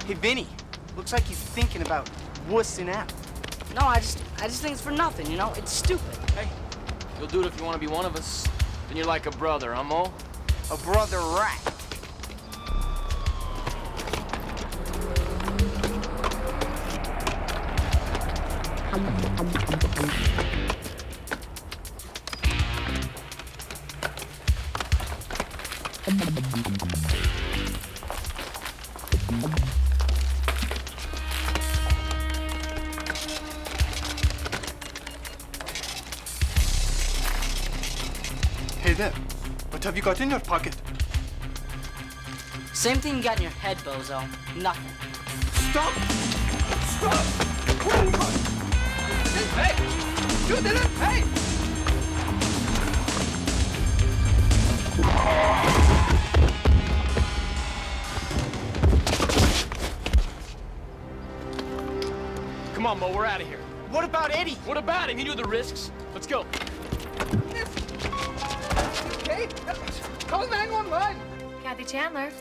Hey, Vinny, looks like he's thinking about wussing out. No, I just think it's for nothing, you know? It's stupid. Hey, you'll do it if you want to be one of us. Then you're like a brother, huh, Mo? A brother rat. Hey there, what have you got in your pocket? Same thing you got in your head, bozo. Nothing. Stop! Stop! What have you got? Hey! You did it! Hey! Come on, Mo, we're out of here. What about Eddie? What about him? He knew the risks. Let's go. Hey, call 911. Kathy Chandler.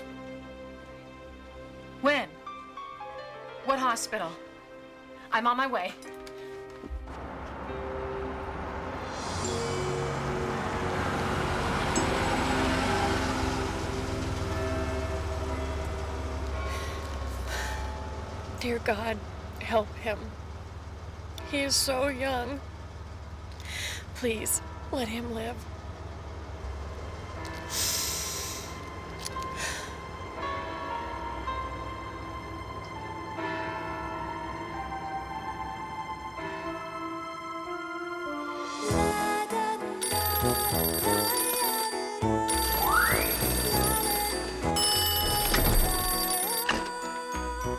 When? What hospital? I'm on my way. Dear God, help him. He is so young. Please, let him live.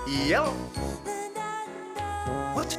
Yellow. What?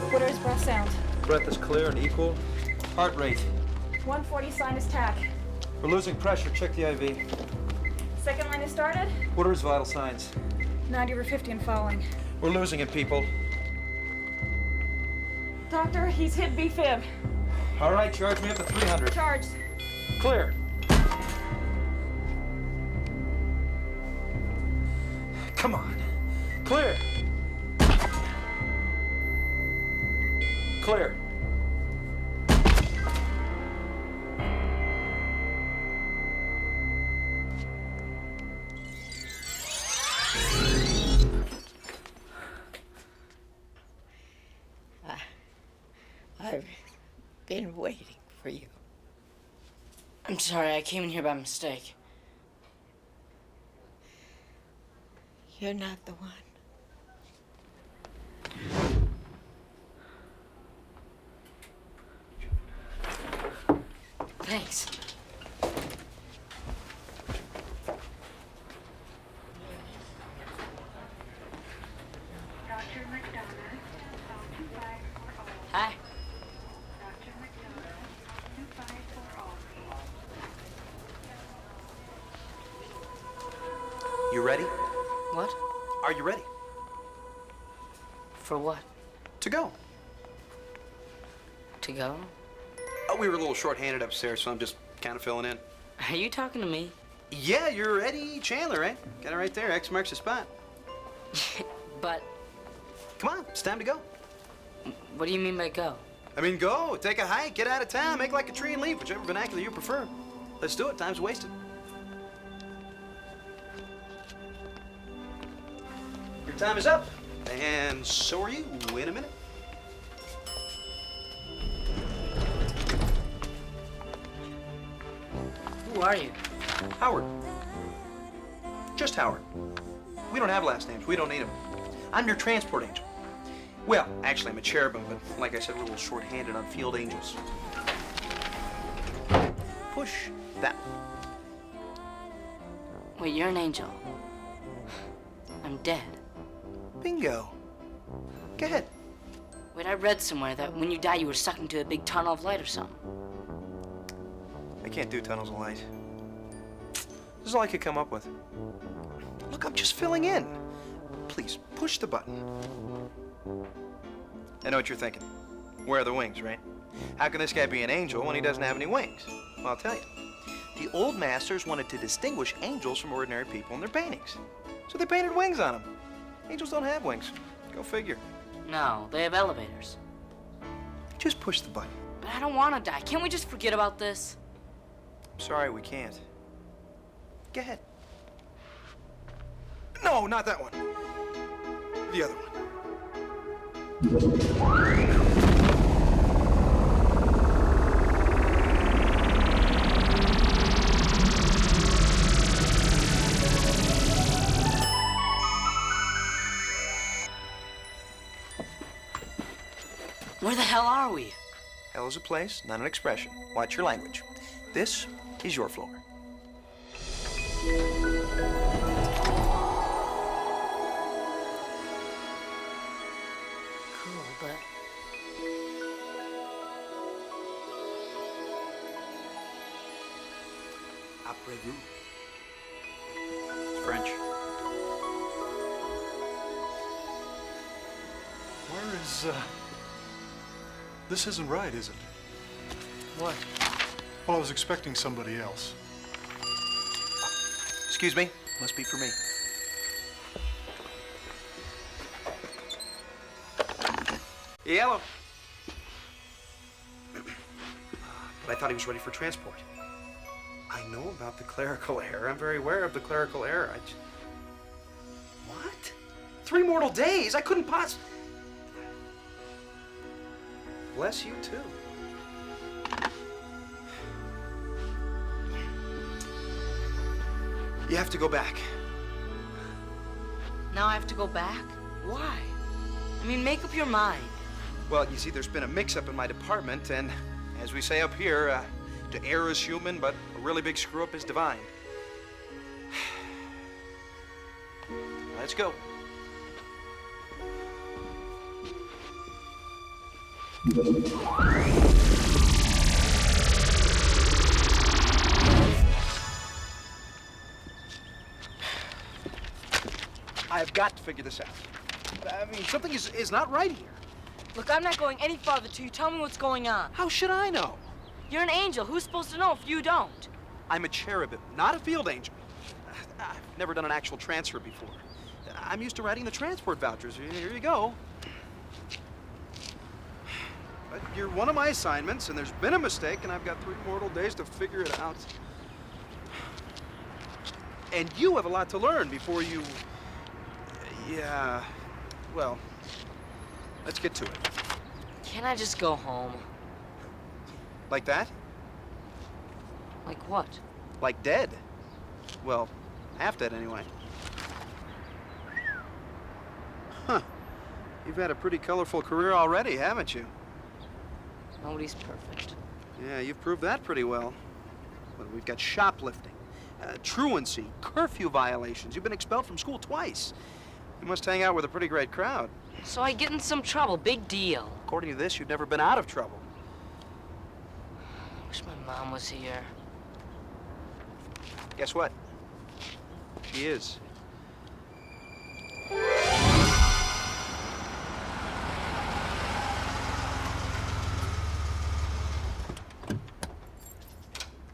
What are his breath sounds? Breath is clear and equal. Heart rate. 140 sinus tach. We're losing pressure. Check the IV. Second line is started. What are his vital signs? 90/50 and following. We're losing him, people. Doctor, he's hit B-fib. All right, charge me up to 300. Charged. Clear. Come on. Clear. Clear. I've been waiting for you. I'm sorry, I came in here by mistake. You're not the one. Thanks. Dr. McDonough, Hi. Dr. McDonough, 25 for all. You ready? What? Are you ready? For what? To go. To go? Oh, we were a little short-handed upstairs, so I'm just kind of filling in. Are you talking to me? Yeah, you're Eddie Chandler, right? Got it right there. X marks the spot. But Come on, it's time to go. what do you mean by go? I mean, go, take a hike, get out of town, make like a tree and leave, whichever vernacular you prefer. Let's do it, time's wasted. Your time is up, and so are you. In a minute. Who are you? Howard. Just Howard. We don't have last names. We don't need them. I'm your transport angel. Well, actually, I'm a cherubim, but like I said, we're a little short-handed on field angels. Push that. Wait, you're an angel. I'm dead. Bingo. Go ahead. Wait, I read somewhere that when you die, you were sucked into a big tunnel of light or something. I can't do tunnels of light. This is all I could come up with. Look, I'm just filling in. Please, push the button. I know what you're thinking. Where are the wings, right? How can this guy be an angel when he doesn't have any wings? Well, I'll tell you. The old masters wanted to distinguish angels from ordinary people in their paintings. So they painted wings on them. Angels don't have wings. Go figure. No, they have elevators. Just push the button. But I don't want to die. Can't we just forget about this? I'm sorry, we can't. Go ahead. No, not that one. The other one. Where the hell are we? Hell is a place, not an expression. Watch your language. This is your floor. Cool, but Après-vous. It's French. Where is, This isn't right, is it? what? Well, I was expecting somebody else. Excuse me. Must be for me. Yellow. But I thought he was ready for transport. I know about the clerical error. I'm very aware of the clerical error. What? 3 mortal days? I couldn't possibly... Bless you, too. You have to go back. Now I have to go back? Why? I mean, make up your mind. Well, you see, there's been a mix-up in my department, and as we say up here, to err is human, but a really big screw-up is divine. Let's go. I've got to figure this out. I mean, something is not right here. Look, I'm not going any farther till you tell me what's going on. How should I know? You're an angel. Who's supposed to know if you don't? I'm a cherubim, not a field angel. I've never done an actual transfer before. I'm used to writing the transport vouchers. Here you go. But you're one of my assignments, and there's been a mistake, and I've got 3 mortal days to figure it out. And you have a lot to learn before you... Yeah, well, let's get to it. Can't I just go home? Like that? Like what? Like dead. Well, half dead anyway. Huh. You've had a pretty colorful career already, haven't you? Nobody's perfect. Yeah, you've proved that pretty well. But we've got shoplifting, truancy, curfew violations. You've been expelled from school twice. You must hang out with a pretty great crowd. So I get in some trouble. Big deal. According to this, you've never been out of trouble. Wish my mom was here. Guess what? She is.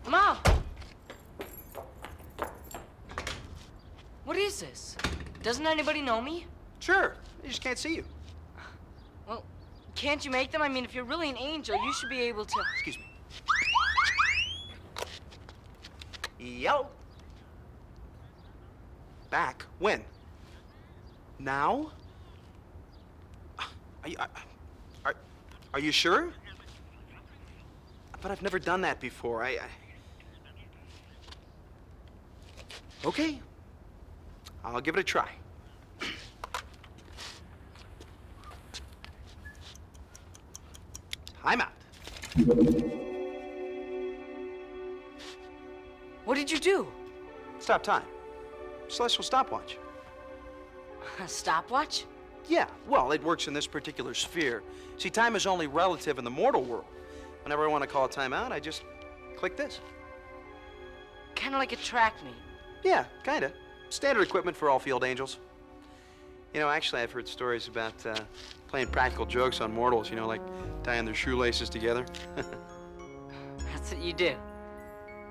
Mom! What is this? Doesn't anybody know me? Sure. They just can't see you. Well, can't you make them? I mean, if you're really an angel, you should be able to. Excuse me. Yo. Back? When? Now? Are you sure? But I've never done that before. Okay. I'll give it a try. I'm out. What did you do? Stop time. Celestial stopwatch. A stopwatch? Yeah, well, it works in this particular sphere. See, time is only relative in the mortal world. Whenever I want to call a timeout, I just click this. Kind of like a track meet. Yeah, kind of. Standard equipment for all field angels. You know, actually, I've heard stories about playing practical jokes on mortals, you know, like tying their shoelaces together. That's what you do.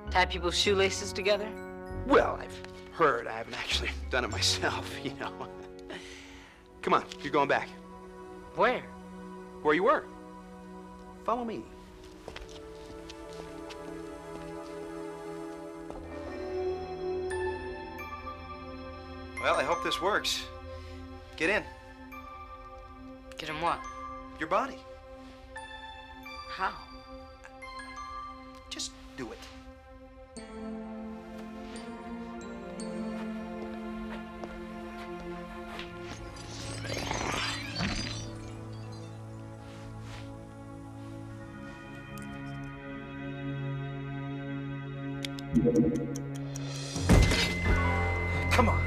Tie people's shoelaces together? Well, I've heard. I haven't actually done it myself, you know. Come on, you're going back. Where? Where you were. Follow me. Well, I hope this works. Get in. Get him what? Your body. How? Just do it. Come on.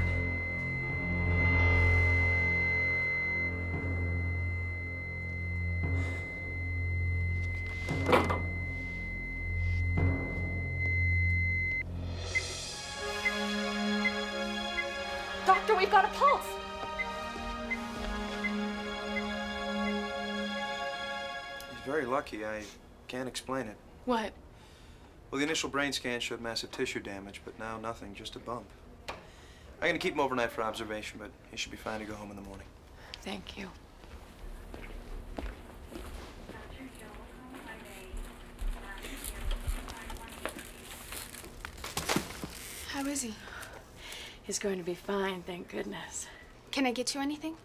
Doctor, we've got a pulse. He's very lucky. I can't explain it. What? Well, the initial brain scan showed massive tissue damage, but now nothing, just a bump. I'm gonna keep him overnight for observation, but he should be fine to go home in the morning. Thank you. How is he? He's going to be fine, thank goodness. Can I get you anything?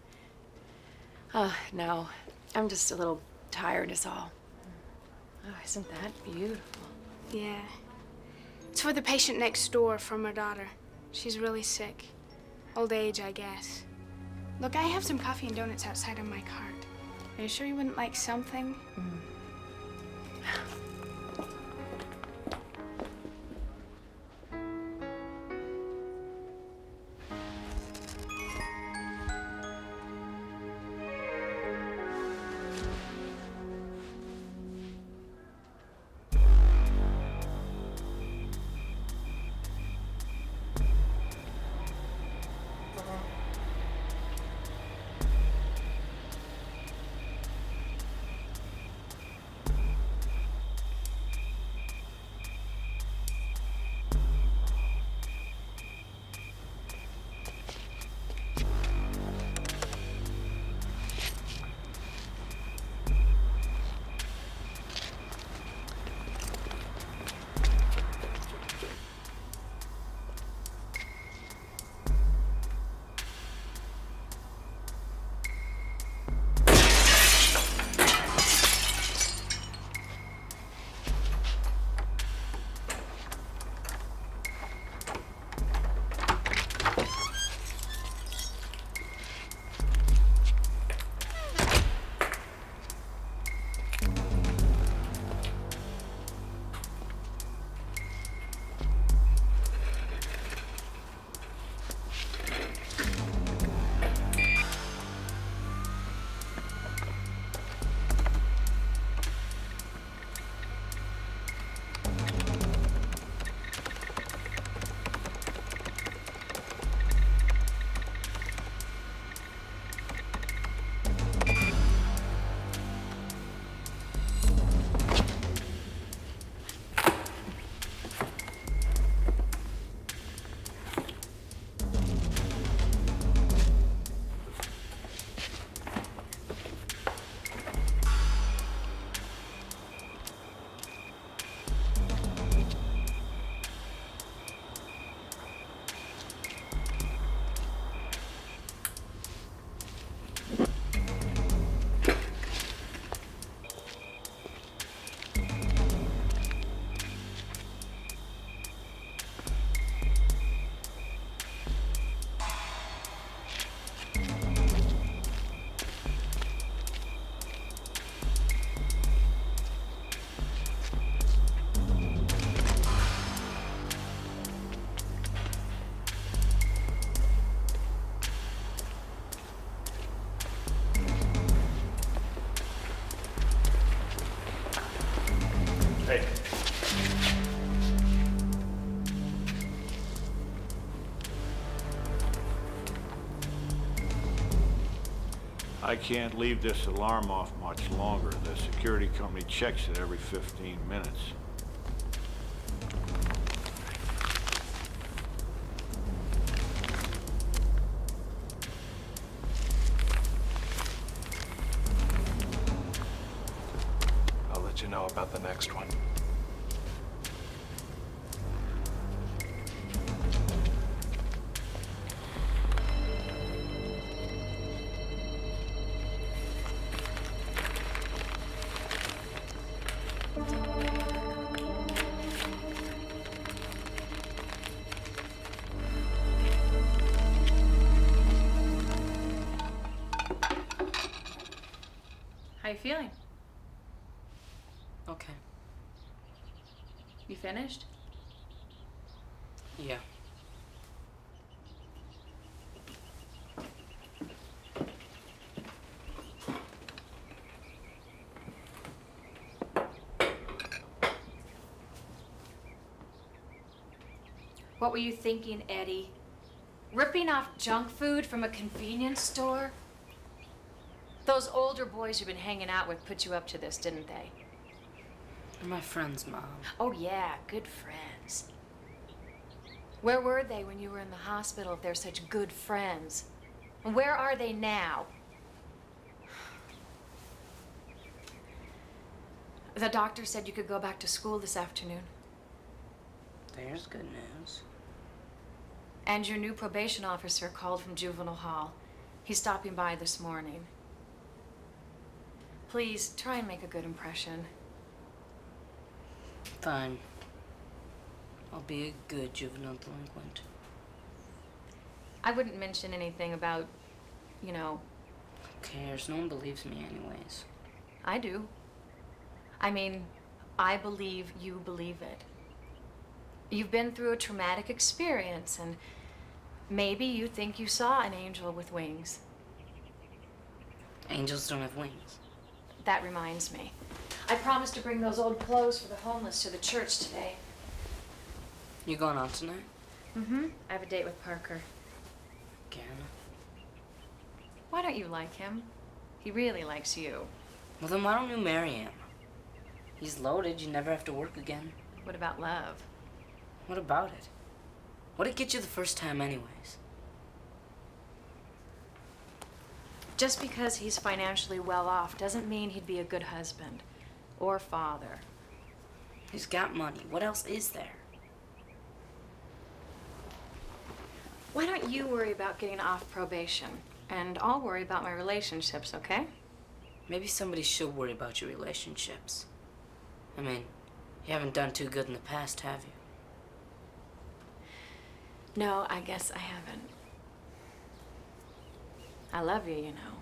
No. I'm just a little tired is all. Oh, isn't that beautiful? Yeah. It's for the patient next door from her daughter. She's really sick. Old age, I guess. Look, I have some coffee and donuts outside of my cart. Are you sure you wouldn't like something? I can't leave this alarm off much longer. The security company checks it every 15 minutes. I'll let you know about the next one. How you feeling? Okay. You finished? Yeah. What were you thinking, Eddie? Ripping off junk food from a convenience store? Those older boys you've been hanging out with put you up to this, didn't they? They're my friends, Mom. Oh, yeah, good friends. Where were they when you were in the hospital if they're such good friends? And where are they now? The doctor said you could go back to school this afternoon. There's good news. And your new probation officer called from juvenile hall. He's stopping by this morning. Please, try and make a good impression. Fine. I'll be a good juvenile delinquent. I wouldn't mention anything about, you know... Who cares? No one believes me anyways. I do. I mean, I believe you believe it. You've been through a traumatic experience, and maybe you think you saw an angel with wings. Angels don't have wings. That reminds me. I promised to bring those old clothes for the homeless to the church today. You going out tonight? Mm-hmm. I have a date with Parker. Again? Why don't you like him? He really likes you. Well, then why don't you marry him? He's loaded. You never have to work again. What about love? What about it? What'd it get you the first time anyways? Just because he's financially well off doesn't mean he'd be a good husband or father. He's got money. What else is there? Why don't you worry about getting off probation? And I'll worry about my relationships, okay? Maybe somebody should worry about your relationships. I mean, you haven't done too good in the past, have you? No, I guess I haven't. I love you, you know.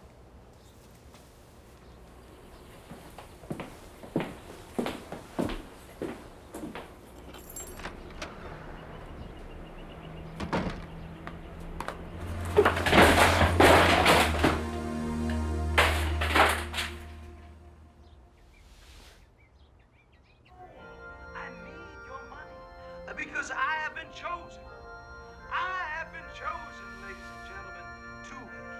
Because I have been chosen. I have been chosen, ladies and gentlemen, to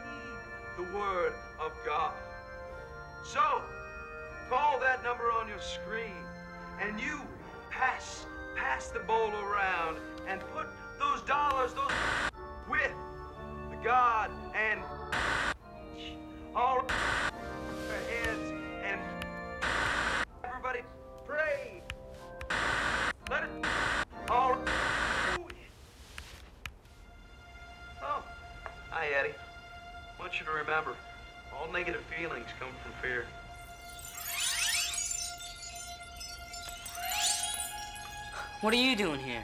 heed the word of God. So, call that number on your screen, and you pass the bowl around and put those dollars, with the God and all their heads, and everybody pray. Let it all. Oh, hi, Eddie. I want you to remember, all negative feelings come from fear. What are you doing here?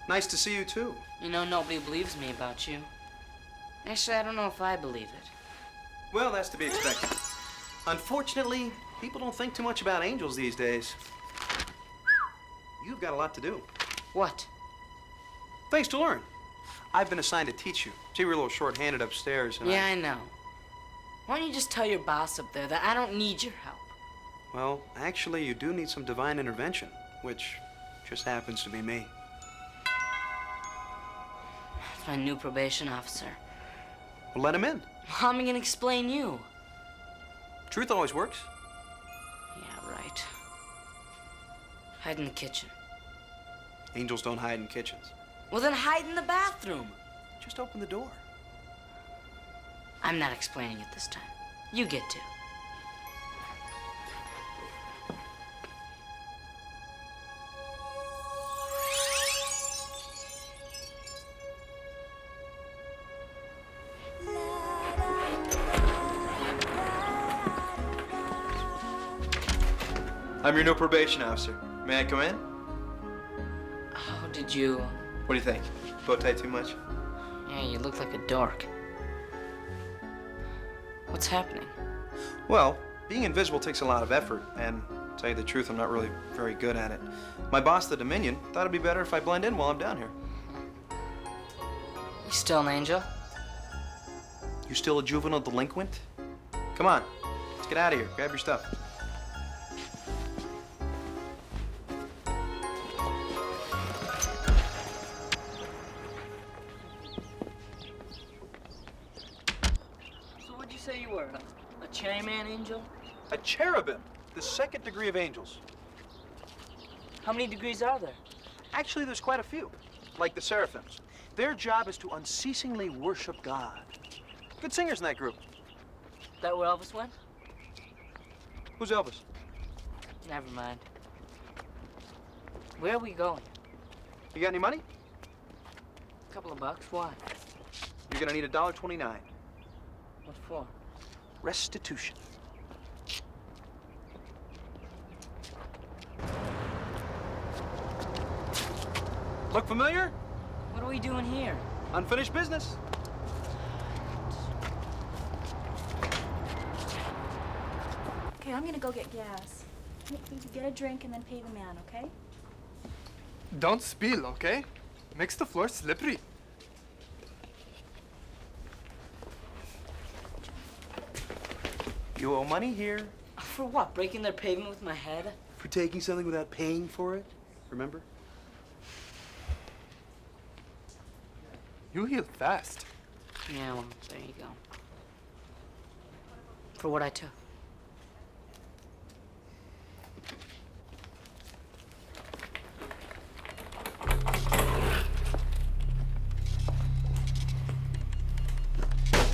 Nice to see you, too. You know, nobody believes me about you. Actually, I don't know if I believe it. Well, that's to be expected. Unfortunately, people don't think too much about angels these days. You've got a lot to do. What? Things to learn. I've been assigned to teach you. See, we're a little short-handed upstairs, and Yeah, I know. Why don't you just tell your boss up there that I don't need your help? Well, actually, you do need some divine intervention, which just happens to be me. It's my new probation officer. Well, let him in. How am I gonna explain you? Truth always works. Yeah, right. Hide in the kitchen. Angels don't hide in kitchens. Well, then hide in the bathroom. Just open the door. I'm not explaining it this time. You get to. I'm your new probation officer. May I come in? How did you... What do you think? Bow tie too much? Yeah, you look like a dork. What's happening? Well, being invisible takes a lot of effort, and to tell you the truth, I'm not really very good at it. My boss, the Dominion, thought it'd be better if I blend in while I'm down here. You still an angel? You still a juvenile delinquent? Come on, let's get out of here. Grab your stuff. What'd you say you were? A cherry man angel? A cherubim, the second degree of angels. How many degrees are there? Actually, there's quite a few, like the seraphims. Their job is to unceasingly worship God. Good singers in that group. That where Elvis went? Who's Elvis? Never mind. Where are we going? You got any money? A couple of bucks. Why? You're gonna need $1.29. What for? Restitution. Look familiar? What are we doing here? Unfinished business. Okay, I'm gonna go get gas. You get a drink and then pay the man, okay? Don't spill, okay? Makes the floor slippery. You owe money here. For what? Breaking their pavement with my head? For taking something without paying for it. Remember? You heal fast. Yeah, well, there you go. For what I took.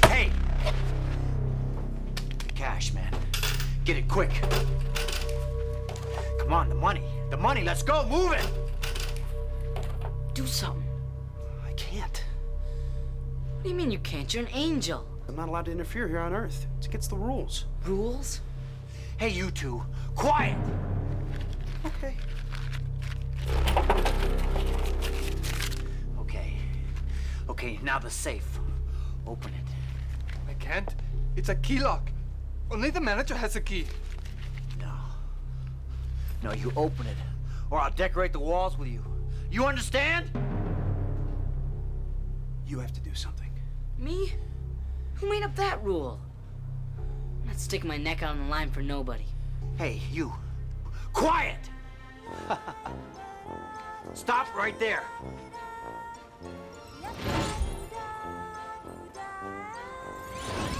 Hey! The cash, man. Get it quick. Come on, the money. The money, let's go, move it! Do something. I can't. What do you mean you can't? You're an angel. I'm not allowed to interfere here on Earth. It's against the rules. Rules? Hey, you two, quiet! Okay. Okay, now the safe. Open it. I can't. It's a key lock. Only the manager has a key. No, you open it, or I'll decorate the walls with you. You understand? You have to do something. Me? Who made up that rule? I'm not sticking my neck out on the line for nobody. Hey, you. Quiet! Stop right there.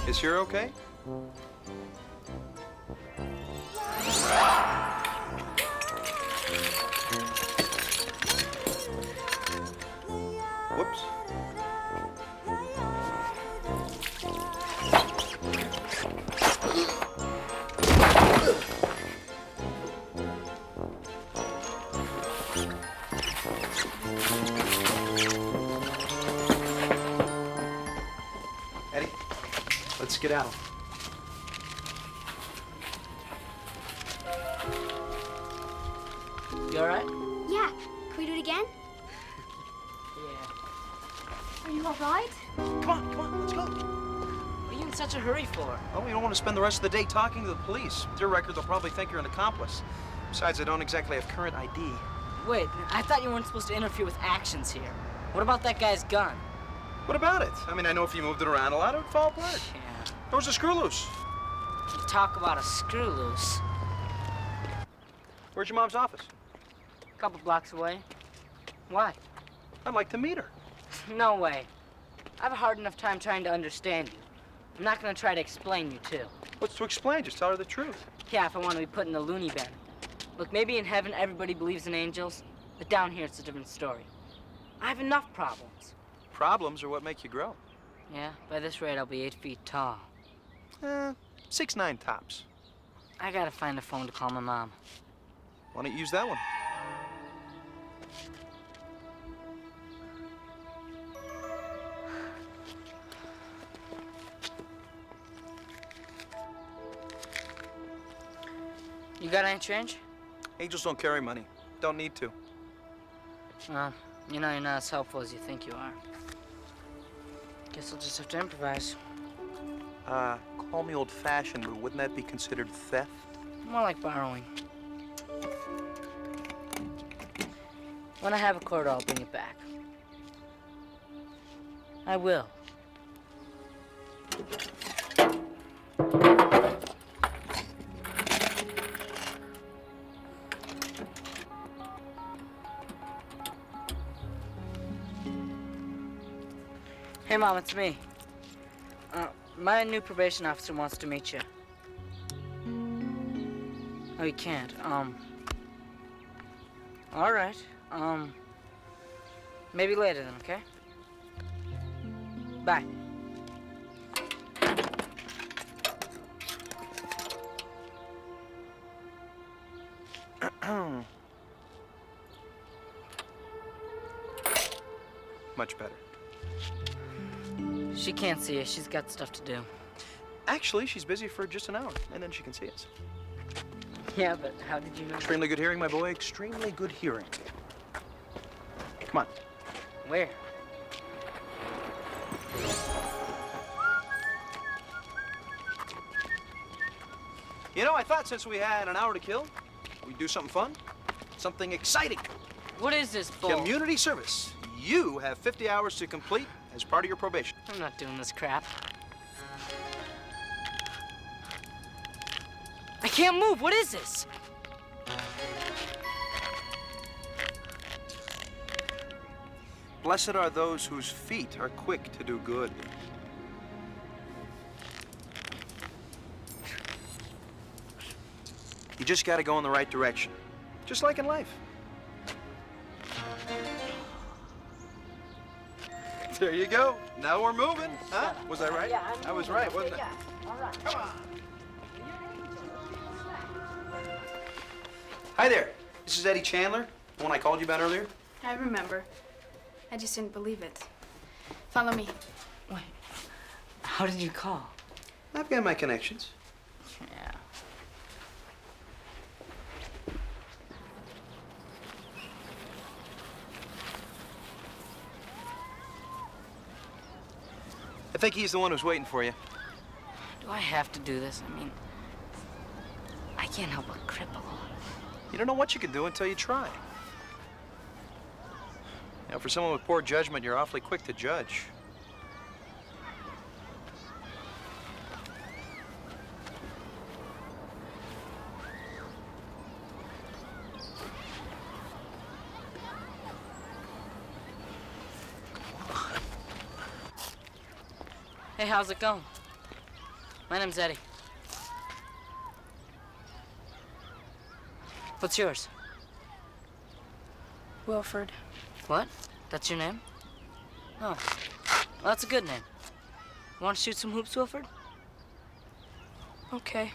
Is here okay? Whoops. Eddie, let's get out. You all right? Yeah. Can we do it again? Yeah. Are you all right? Come on, let's go. What are you in such a hurry for? Oh, you don't want to spend the rest of the day talking to the police. With your record, they'll probably think you're an accomplice. Besides, I don't exactly have current ID. Wait, I thought you weren't supposed to interfere with actions here. What about that guy's gun? What about it? I mean, I know if you moved it around a lot, it would fall apart. Yeah. There was a screw loose. You talk about a screw loose. Where's your mom's office? A couple blocks away. Why? I'd like to meet her. No way. I have a hard enough time trying to understand you. I'm not gonna try to explain you to. What's to explain? Just tell her the truth. Yeah, if I want to be put in the loony bin. Look, maybe in heaven everybody believes in angels, but down here it's a different story. I have enough problems. Problems are what make you grow. Yeah, by this rate I'll be 8 feet tall. 6'9" tops. I gotta find a phone to call my mom. Why don't you use that one? You got any change? Angels don't carry money. Don't need to. Well, you know you're not as helpful as you think you are. Guess I'll just have to improvise. Call me old-fashioned, but wouldn't that be considered theft? More like borrowing. When I have a quarter, I'll bring it back. I will. Hey, Mom, it's me. My new probation officer wants to meet you. Oh, you can't. All right. Maybe later then, okay? Bye. Much better. She can't see us. She's got stuff to do. Actually, she's busy for just an hour, and then she can see us. Yeah, but how did you know? Extremely good hearing, my boy. Extremely good hearing. Come on. Where? You know, I thought since we had an hour to kill, we'd do something fun, something exciting. What is this bull? Community service. You have 50 hours to complete as part of your probation. I'm not doing this crap. I can't move. What is this? Blessed are those whose feet are quick to do good. You just gotta go in the right direction, just like in life. There you go. Now we're moving. Huh? Was I right? Yeah, I was right, wasn't I? Yeah. All right. Come on. Hi there. This is Eddie Chandler, the one I called you about earlier. I remember. I just didn't believe it. Follow me. Wait. How did you call? I've got my connections. Yeah. I think he's the one who's waiting for you. Do I have to do this? I mean, I can't help but cripple. You don't know what you can do until you try. You know, for someone with poor judgment, you're awfully quick to judge. Hey, how's it going? My name's Eddie. What's yours? Wilford. What? That's your name? Oh, well, that's a good name. You want to shoot some hoops, Wilford? Okay.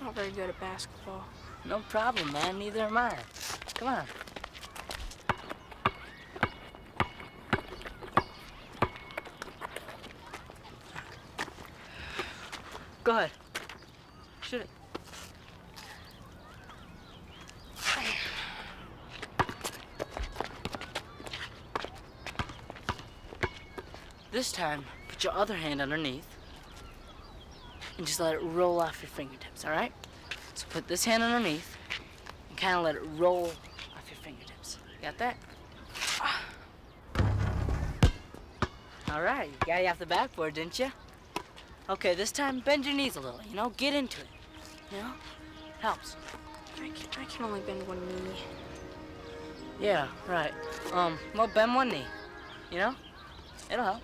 Not very good at basketball. No problem, man. Neither am I. Come on. Go ahead. Shoot it. This time, put your other hand underneath and just let it roll off your fingertips, all right? So put this hand underneath and kind of let it roll off your fingertips. Got that? All right, you got it off the backboard, didn't you? Okay, this time bend your knees a little, you know? Get into it, you know? Helps. I can only bend one knee. Yeah, right. Well, bend one knee, you know? It'll help.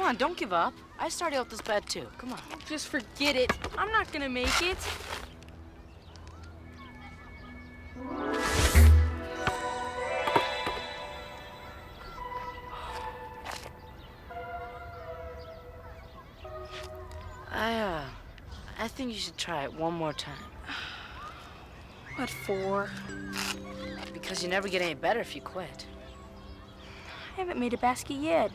on, don't give up. I started out this bad too. Come on. Just forget it. I'm not gonna make it. I think you should try it one more time. What for? Because you never get any better if you quit. I haven't made a basket yet.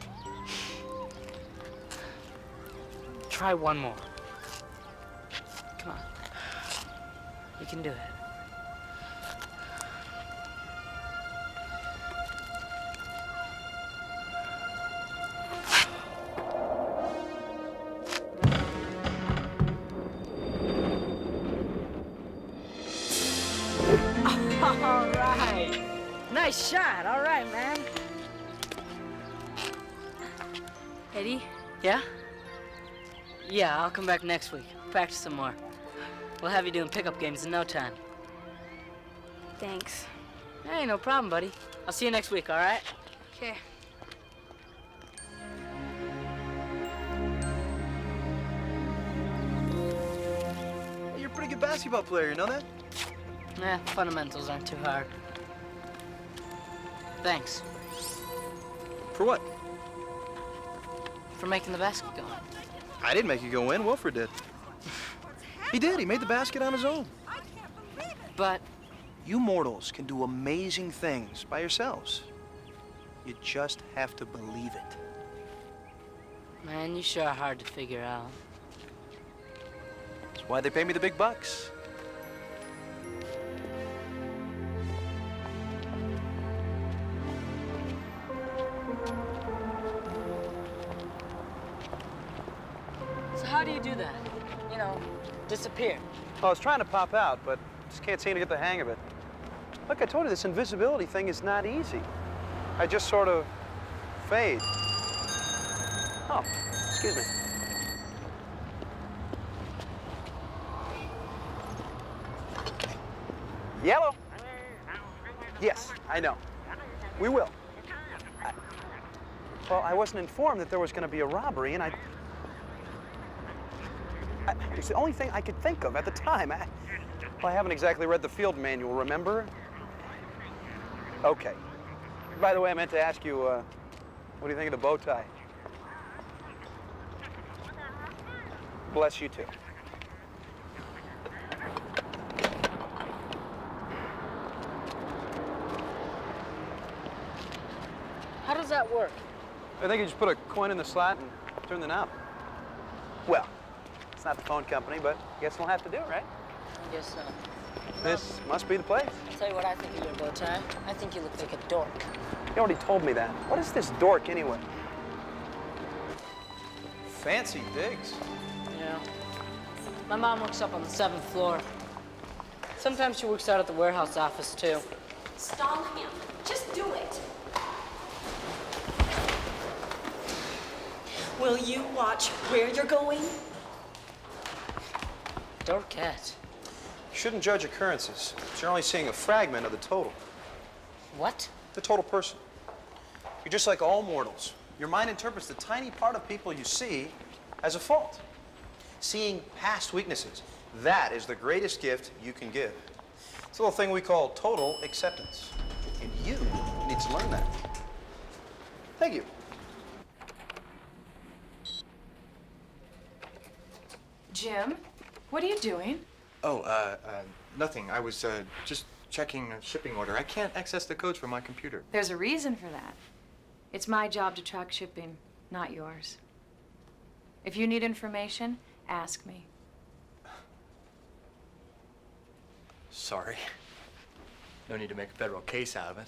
Try one more. Come on. You can do it. All right. Nice shot. All right, man. Eddie? Yeah? Yeah, I'll come back next week. Practice some more. We'll have you doing pickup games in no time. Thanks. Hey, no problem, buddy. I'll see you next week, all right? Okay. Hey, you're a pretty good basketball player, you know that? Fundamentals aren't too hard. Thanks For what? for making the basket go in. I didn't make you go in, Wilford did. He did, he made the basket on his own. But you mortals can do amazing things by yourselves. You just have to believe it. man, you sure are hard to figure out. That's why they pay me the big bucks. So how do you do that? You know, disappear. Well, I was trying to pop out, but just can't seem to get the hang of it. Look, I told you this invisibility thing is not easy. I just sort of fade. Oh, excuse me. Yellow. Yes, I know. We will. Well, I wasn't informed that there was going to be a robbery, and it's the only thing I could think of at the time. Well, I haven't exactly read the field manual, remember? Okay. By the way, I meant to ask you, what do you think of the bow tie? Bless you too. How does that work? I think you just put a coin in the slot and turn the knob. Well, it's not the phone company, but I guess we'll have to do it, right? I guess so. This must be the place. I'll tell you what I think of your bow tie. I think you look like a dork. You already told me that. What is this dork anyway? Fancy digs. Yeah. My mom works up on the 7th floor. Sometimes she works out at the warehouse office, too. Stall him. Just do it. Will you watch where you're going? Dorkette. You shouldn't judge occurrences. You're only seeing a fragment of the total. What? The total person. You're just like all mortals. Your mind interprets the tiny part of people you see as a fault. Seeing past weaknesses, that is the greatest gift you can give. It's a little thing we call total acceptance. And you need to learn that. Thank you. Jim, what are you doing? Oh, nothing. I was just checking a shipping order. I can't access the codes from my computer. There's a reason for that. It's my job to track shipping, not yours. If you need information, ask me. Sorry. No need to make a federal case out of it.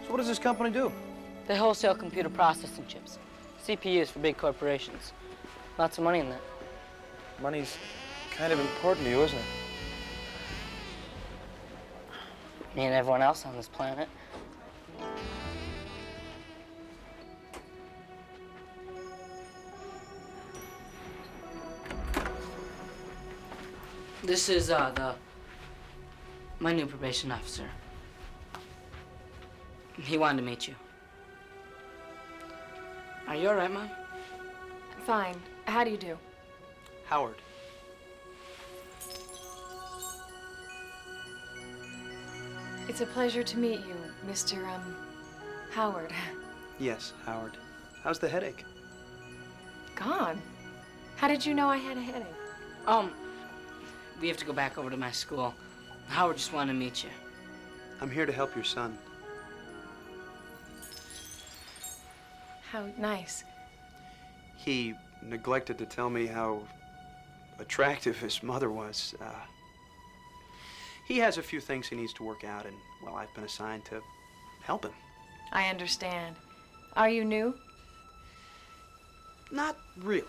So what does this company do? They wholesale computer processing chips. CPUs for big corporations. Lots of money in that. Money's kind of important to you, isn't it? Me and everyone else on this planet. This is, my new probation officer. He wanted to meet you. Are you all right, Mom? Fine. How do you do? Howard. It's a pleasure to meet you, Mr. Howard. Yes, Howard. How's the headache? Gone. How did you know I had a headache? We have to go back over to my school. Howard just wanted to meet you. I'm here to help your son. How nice. He neglected to tell me how attractive his mother was. He has a few things he needs to work out, and, well, I've been assigned to help him. I understand. Are you new? Not really.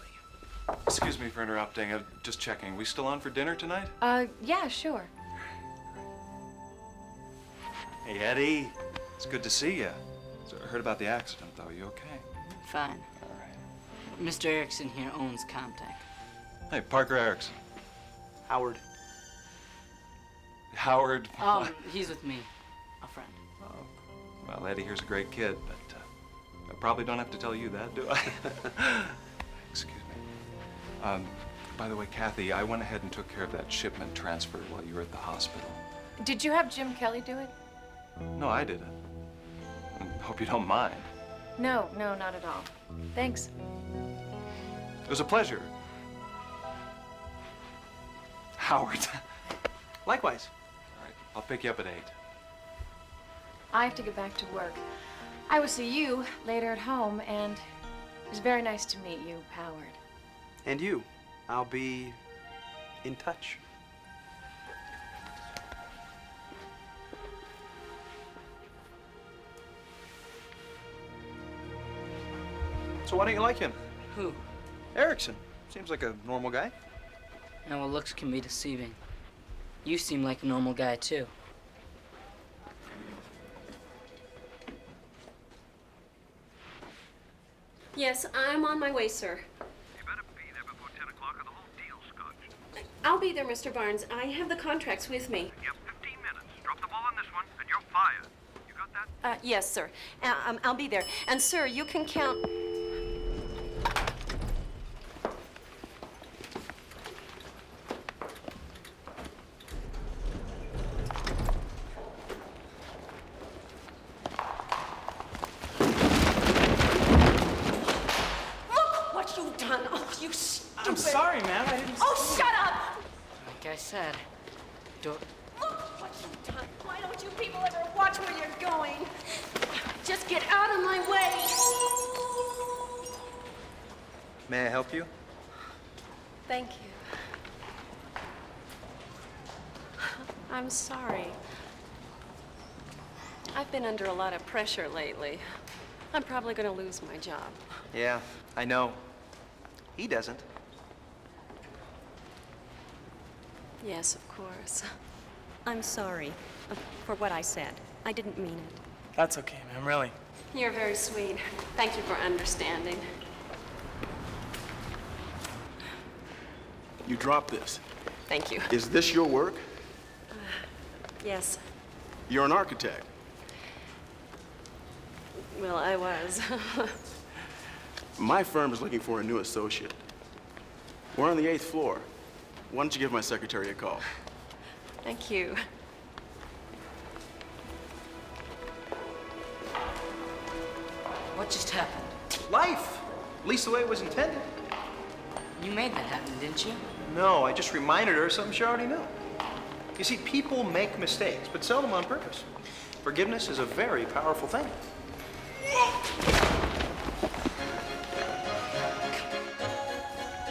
Excuse me for interrupting. Just checking. We still on for dinner tonight? Yeah, sure. Hey, Eddie. It's good to see you. So I heard about the accident, though. You okay? Fine. All right. Mr. Erickson here owns Comtech. Hey, Parker Erickson. Howard. Howard. He's with me, a friend. Oh. Well, Eddie here's a great kid, but I probably don't have to tell you that, do I? Excuse me. By the way, Kathy, I went ahead and took care of that shipment transfer while you were at the hospital. Did you have Jim Kelly do it? No, I didn't. Hope you don't mind. No, not at all. Thanks. It was a pleasure. Howard. Likewise. All right, I'll pick you up at 8. I have to get back to work. I will see you later at home, and it was very nice to meet you, Howard. And you. I'll be in touch. So why don't you like him? Who? Erickson. Seems like a normal guy. Now, well, looks can be deceiving. You seem like a normal guy, too. Yes, I'm on my way, sir. You better be there before 10 o'clock or the whole deal's scotched. I'll be there, Mr. Barnes. I have the contracts with me. You have 15 minutes. Drop the ball on this one, and you're fired. You got that? Yes, sir. I'll be there. And, sir, you can count... I'm sorry, ma'am. I didn't. Oh, shut up! Like I said, don't. Look what you've done. Why don't you people ever watch where you're going? Just get out of my way. May I help you? Thank you. I'm sorry. I've been under a lot of pressure lately. I'm probably going to lose my job. Yeah, I know. He doesn't. Yes, of course. I'm sorry for what I said. I didn't mean it. That's okay, ma'am, really. You're very sweet. Thank you for understanding. You dropped this. Thank you. Is this your work? Yes. You're an architect. Well, I was. My firm is looking for a new associate. We're on the 8th floor. Why don't you give my secretary a call? Thank you. What just happened? Life! At least the way it was intended. You made that happen, didn't you? No, I just reminded her of something she already knew. You see, people make mistakes, but seldom on purpose. Forgiveness is a very powerful thing.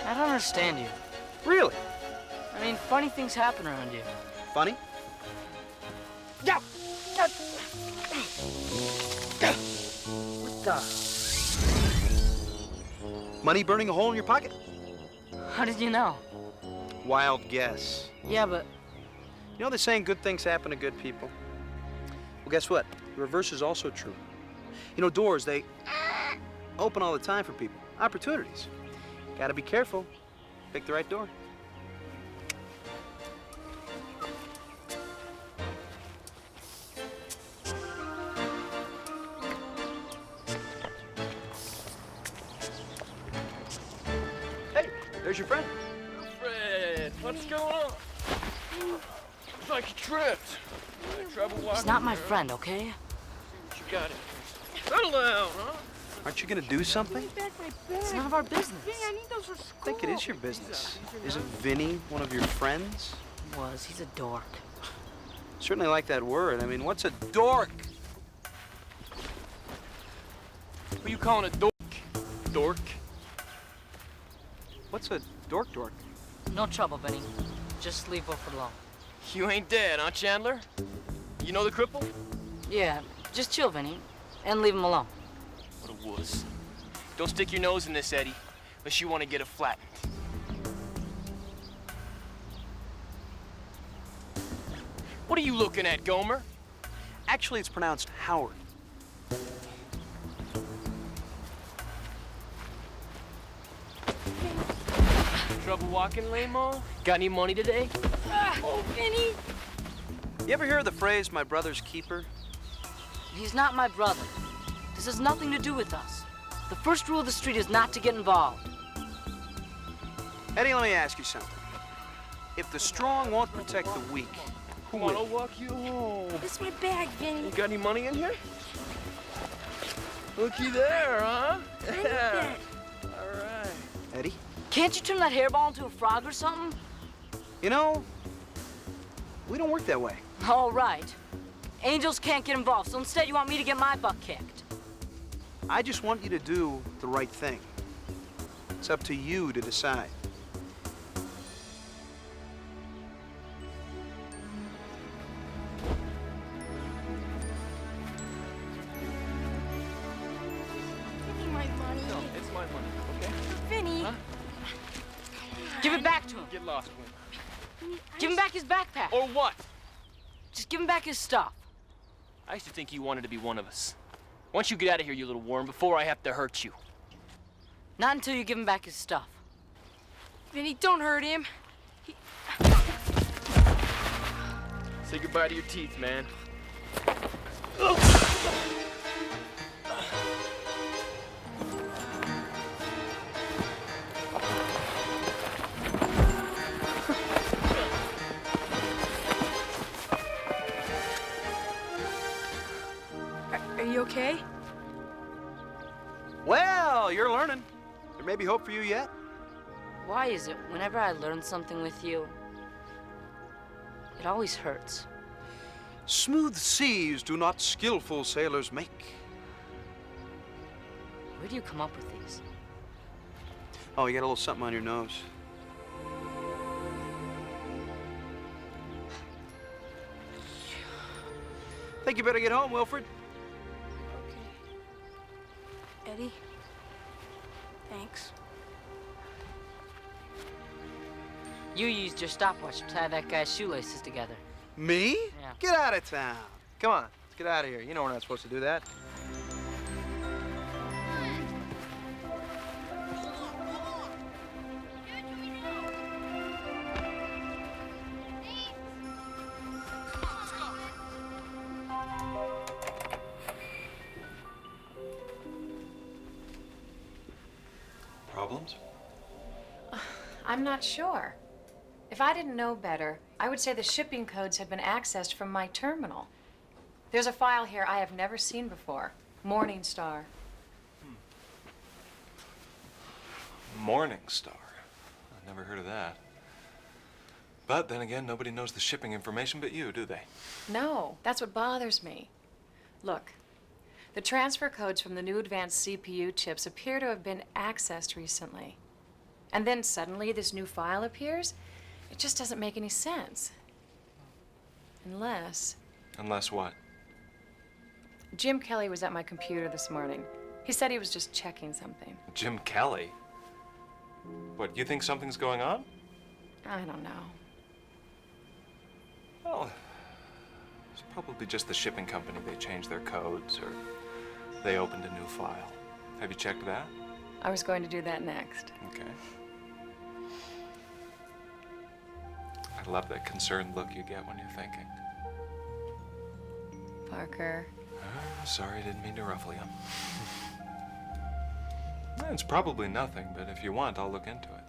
I don't understand you. Really? I mean, funny things happen around you. Funny? Yeah. What the? Money burning a hole in your pocket? How did you know? Wild guess. Yeah, but... You know the saying, good things happen to good people? Well, guess what? The reverse is also true. You know, doors, they open all the time for people. Opportunities. Gotta be careful. Pick the right door. Where's your friend? Wilfred, what's going on? It's like you tripped. Trouble walking. He's not my friend, okay? You got it. Settle down, huh? Aren't you gonna do something? It's none of our business. I think it is your business. Isn't Vinny one of your friends? He was. He's a dork. Certainly like that word. I mean, what's a dork? Who you calling a dork? Dork? What's a dork? No trouble, Vinny. Just leave Wilford alone. You ain't dead, huh, Chandler? You know the cripple? Yeah, just chill, Vinny, and leave him alone. What a wuss. Don't stick your nose in this, Eddie, unless you want to get it flattened. What are you looking at, Gomer? Actually, it's pronounced Howard. Trouble walking, lame-o? Got any money today? Oh, Vinny! You ever hear of the phrase, my brother's keeper? He's not my brother. This has nothing to do with us. The first rule of the street is not to get involved. Eddie, let me ask you something. If the strong won't protect the weak, who Come on, will? I'll walk you home. It's my bag, Vinny. You got any money in here? Looky there, huh? Yeah. All right. Eddie? Can't you turn that hairball into a frog or something? You know, we don't work that way. All right. Angels can't get involved, so instead you want me to get my butt kicked. I just want you to do the right thing. It's up to you to decide. Give me my money. No, it's my money, okay? Vinny. Huh? Give it back to him. Get lost, Win. Give him back his backpack. Or what? Just give him back his stuff. I used to think you wanted to be one of us. Why don't you get out of here, you little worm, before I have to hurt you? Not until you give him back his stuff. Vinny, don't hurt him. Say goodbye to your teeth, man. Are you okay? Well, you're learning. There may be hope for you yet. Why is it whenever I learn something with you, it always hurts? Smooth seas do not skillful sailors make. Where do you come up with these? Oh, you got a little something on your nose. Think you better get home, Wilford. Eddie? Thanks. You used your stopwatch to tie that guy's shoelaces together. Me? Yeah. Get out of town. Come on, let's get out of here. You know we're not supposed to do that. Problems? I'm not sure. If I didn't know better, I would say the shipping codes have been accessed from my terminal. There's a file here I have never seen before. Morning Star. Morning Star. I've never heard of that. But then again, nobody knows the shipping information but you, do they? No, that's what bothers me. Look, the transfer codes from the new advanced CPU chips appear to have been accessed recently. And then suddenly this new file appears? It just doesn't make any sense. Unless Unless what? Jim Kelly was at my computer this morning. He said he was just checking something. Jim Kelly? What, you think something's going on? I don't know. Well, it's probably just the shipping company. They changed their codes or they opened a new file. Have you checked that? I was going to do that next. Okay. I love that concerned look you get when you're thinking. Parker. Sorry, didn't mean to ruffle you. It's probably nothing, but if you want, I'll look into it.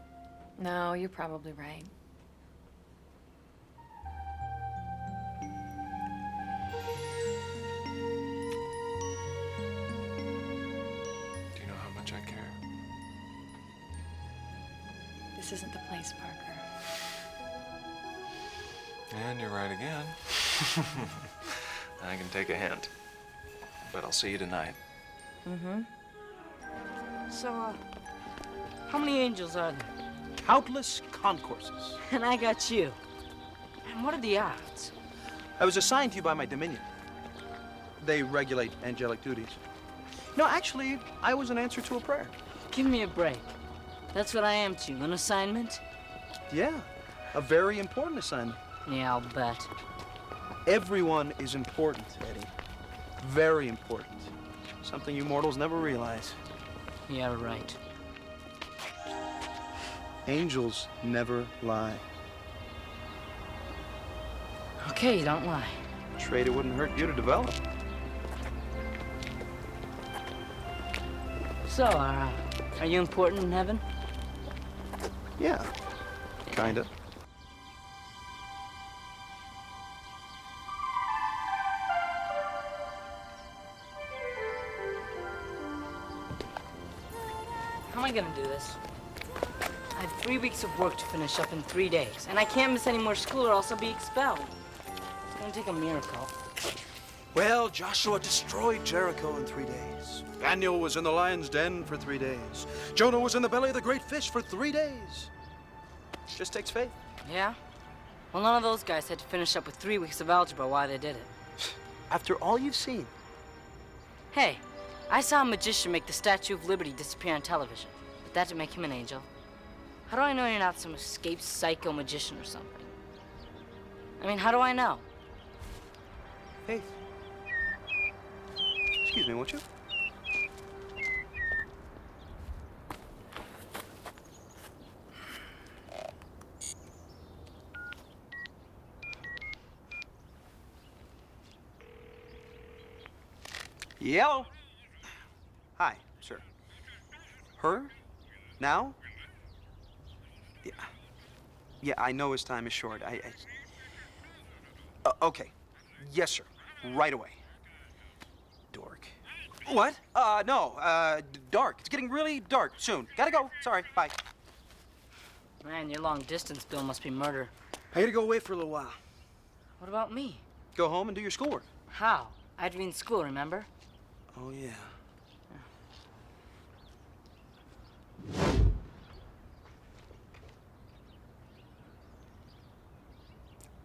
No, you're probably right. Do you know how much I care? This isn't the place, Parker. And you're right again. I can take a hint. But I'll see you tonight. Mm-hmm. So, how many angels are there? Countless concourses. And I got you. And what are the odds? I was assigned to you by my dominion. They regulate angelic duties. No, actually, I was an answer to a prayer. Give me a break. That's what I am to you, an assignment? Yeah, a very important assignment. Yeah, I'll bet. Everyone is important, Eddie. Very important. Something you mortals never realize. Yeah, right. Angels never lie. Okay, you don't lie. Trade it wouldn't hurt you to develop. So, are you important in heaven? Yeah, kinda. How am I gonna do this? I have 3 weeks of work to finish up in 3 days, and I can't miss any more school or else I'll be expelled. It's gonna take a miracle. Well, Joshua destroyed Jericho in 3 days. Daniel was in the lion's den for 3 days. Jonah was in the belly of the great fish for 3 days. Just takes faith. Yeah? Well, none of those guys had to finish up with 3 weeks of algebra while they did it. After all you've seen. Hey, I saw a magician make the Statue of Liberty disappear on television, but that didn't make him an angel. How do I know you're not some escaped psycho magician or something? I mean, how do I know? Faith. Excuse me, won't you? Yellow. Hi, sir. Her? Now? Yeah. Yeah, I know his time is short. Okay. Yes, sir. Right away. Dork. What? No. Dark. It's getting really dark soon. Gotta go. Sorry. Bye. Man, your long distance bill must be murder. I gotta go away for a little while. What about me? Go home and do your schoolwork. How? I had to be in school, remember? Oh, yeah.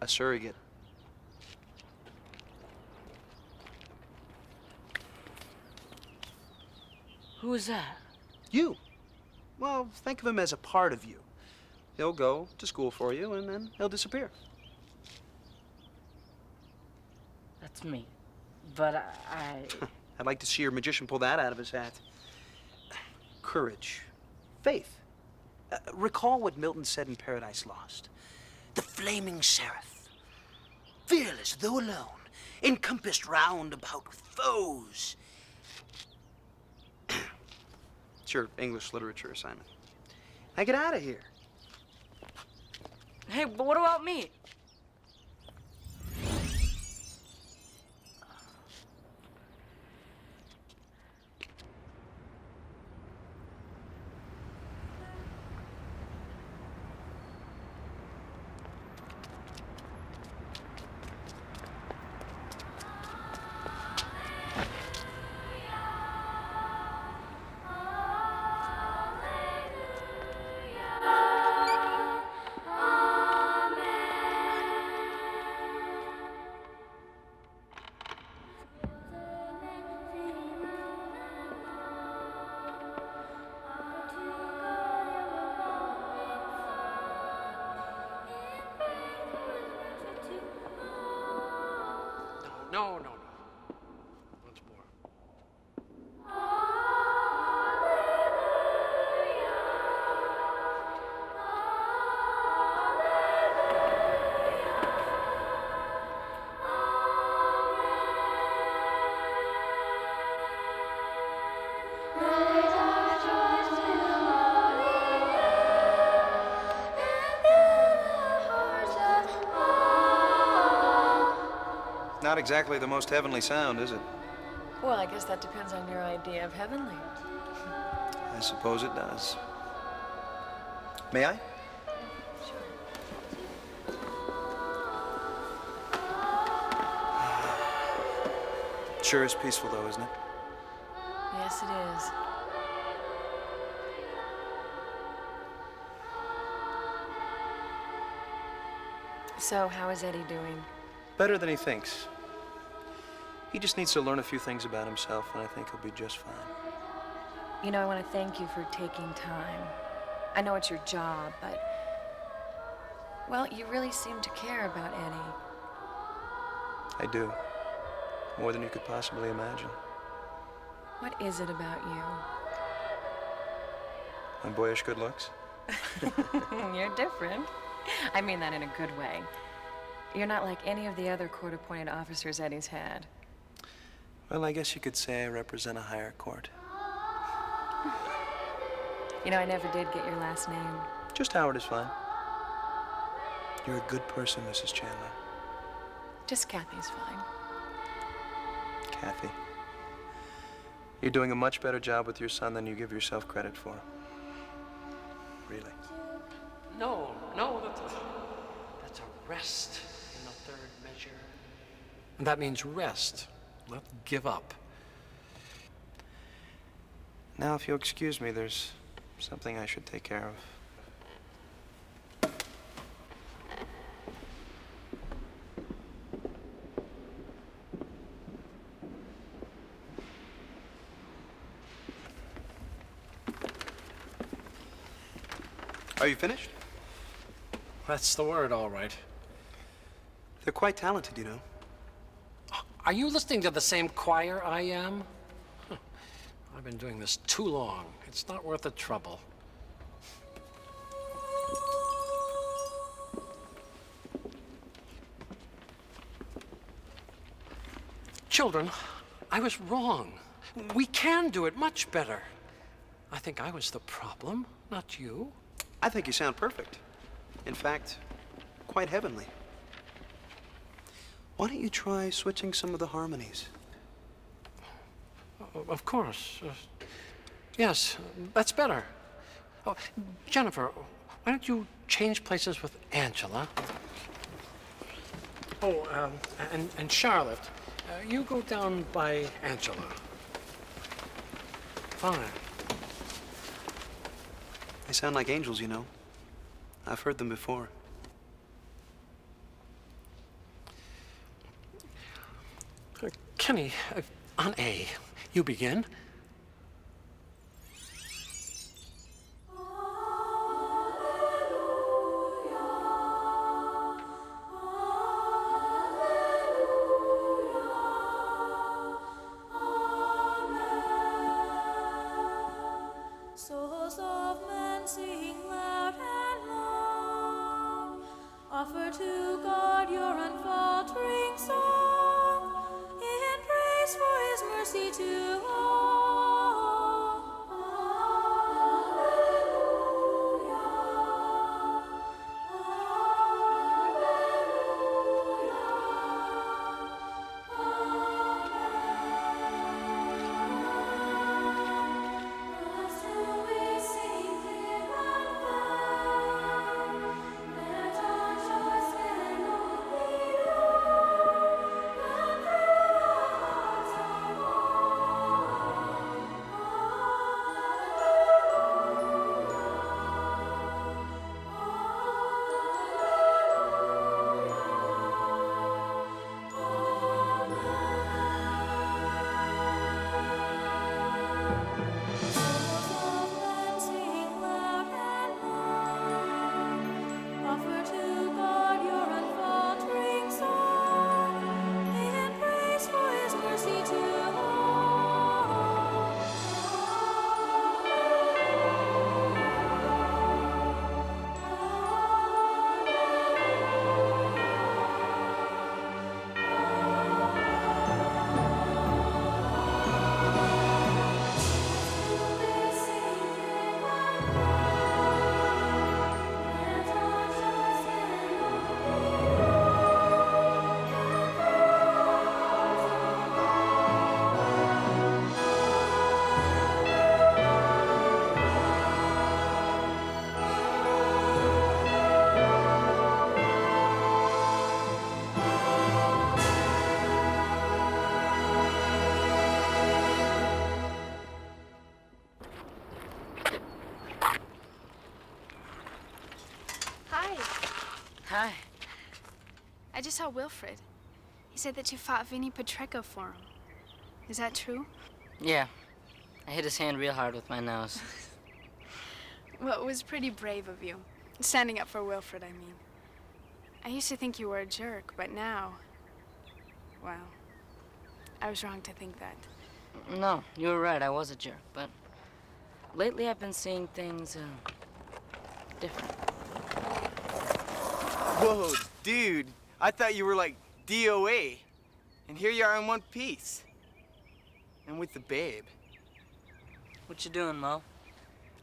A surrogate. Who is that? You. Well, think of him as a part of you. He'll go to school for you, and then he'll disappear. That's me. But I... I'd like to see your magician pull that out of his hat. Courage. Faith. Recall what Milton said in Paradise Lost. The flaming seraph, fearless though alone, encompassed round about with foes. It's your English literature assignment. Now get out of here. Hey, but what about me? No. Once more. Not exactly the most heavenly sound, is it? Well, I guess that depends on your idea of heavenly. I suppose it does. May I? Sure is peaceful, though, isn't it? Yes, it is. So, how is Eddie doing? Better than he thinks. He just needs to learn a few things about himself, and I think he'll be just fine. You know, I want to thank you for taking time. I know it's your job, but... well, you really seem to care about Eddie. I do. More than you could possibly imagine. What is it about you? My boyish good looks? You're different. I mean that in a good way. You're not like any of the other court-appointed officers Eddie's had. Well, I guess you could say I represent a higher court. You know, I never did get your last name. Just Howard is fine. You're a good person, Mrs. Chandler. Just Kathy's fine. Kathy. You're doing a much better job with your son than you give yourself credit for. Really. No, that's a rest in the third measure. And that means rest, not give up. Now, if you'll excuse me, there's something I should take care of. Are you finished? That's the word, all right. They're quite talented, you know. Are you listening to the same choir I am? Huh. I've been doing this too long. It's not worth the trouble. Children, I was wrong. We can do it much better. I think I was the problem, not you. I think you sound perfect. In fact, quite heavenly. Why don't you try switching some of the harmonies? Of course. Yes, that's better. Oh, Jennifer, why don't you change places with Angela? Oh, and Charlotte, you go down by Angela. Fine. They sound like angels, you know. I've heard them before. Kenny, on A, you begin. Souls of men sing loud and long, offer to God your unfaltering song, in praise for his mercy to all. just saw Wilfred. He said that you fought Vinny Patrico for him. Is that true? Yeah. I hit his hand real hard with my nose. Well, it was pretty brave of you. Standing up for Wilfred, I mean. I used to think you were a jerk, but now... Well, I was wrong to think that. No, you were right. I was a jerk, but lately I've been seeing things different. Whoa, dude. I thought you were like DOA. And here you are in one piece. And with the babe. What you doing, Mo?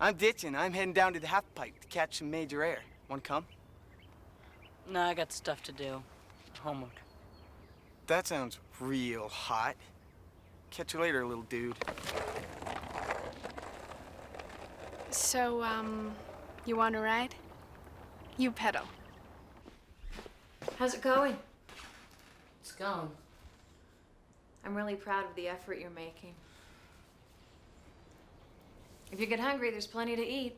I'm ditching. I'm heading down to the half pipe to catch some major air. Want to come? No, I got stuff to do. Homework. That sounds real hot. Catch you later, little dude. So, you want to ride? You pedal. How's it going? It's going. I'm really proud of the effort you're making. If you get hungry, there's plenty to eat.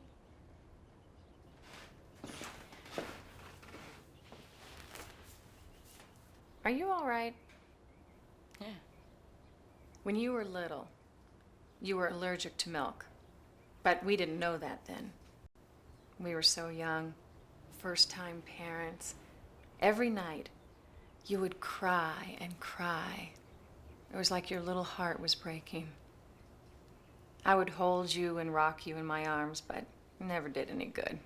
Are you all right? Yeah. When you were little, you were allergic to milk. But we didn't know that then. We were so young, first-time parents. Every night, you would cry and cry. It was like your little heart was breaking. I would hold you and rock you in my arms, but it never did any good.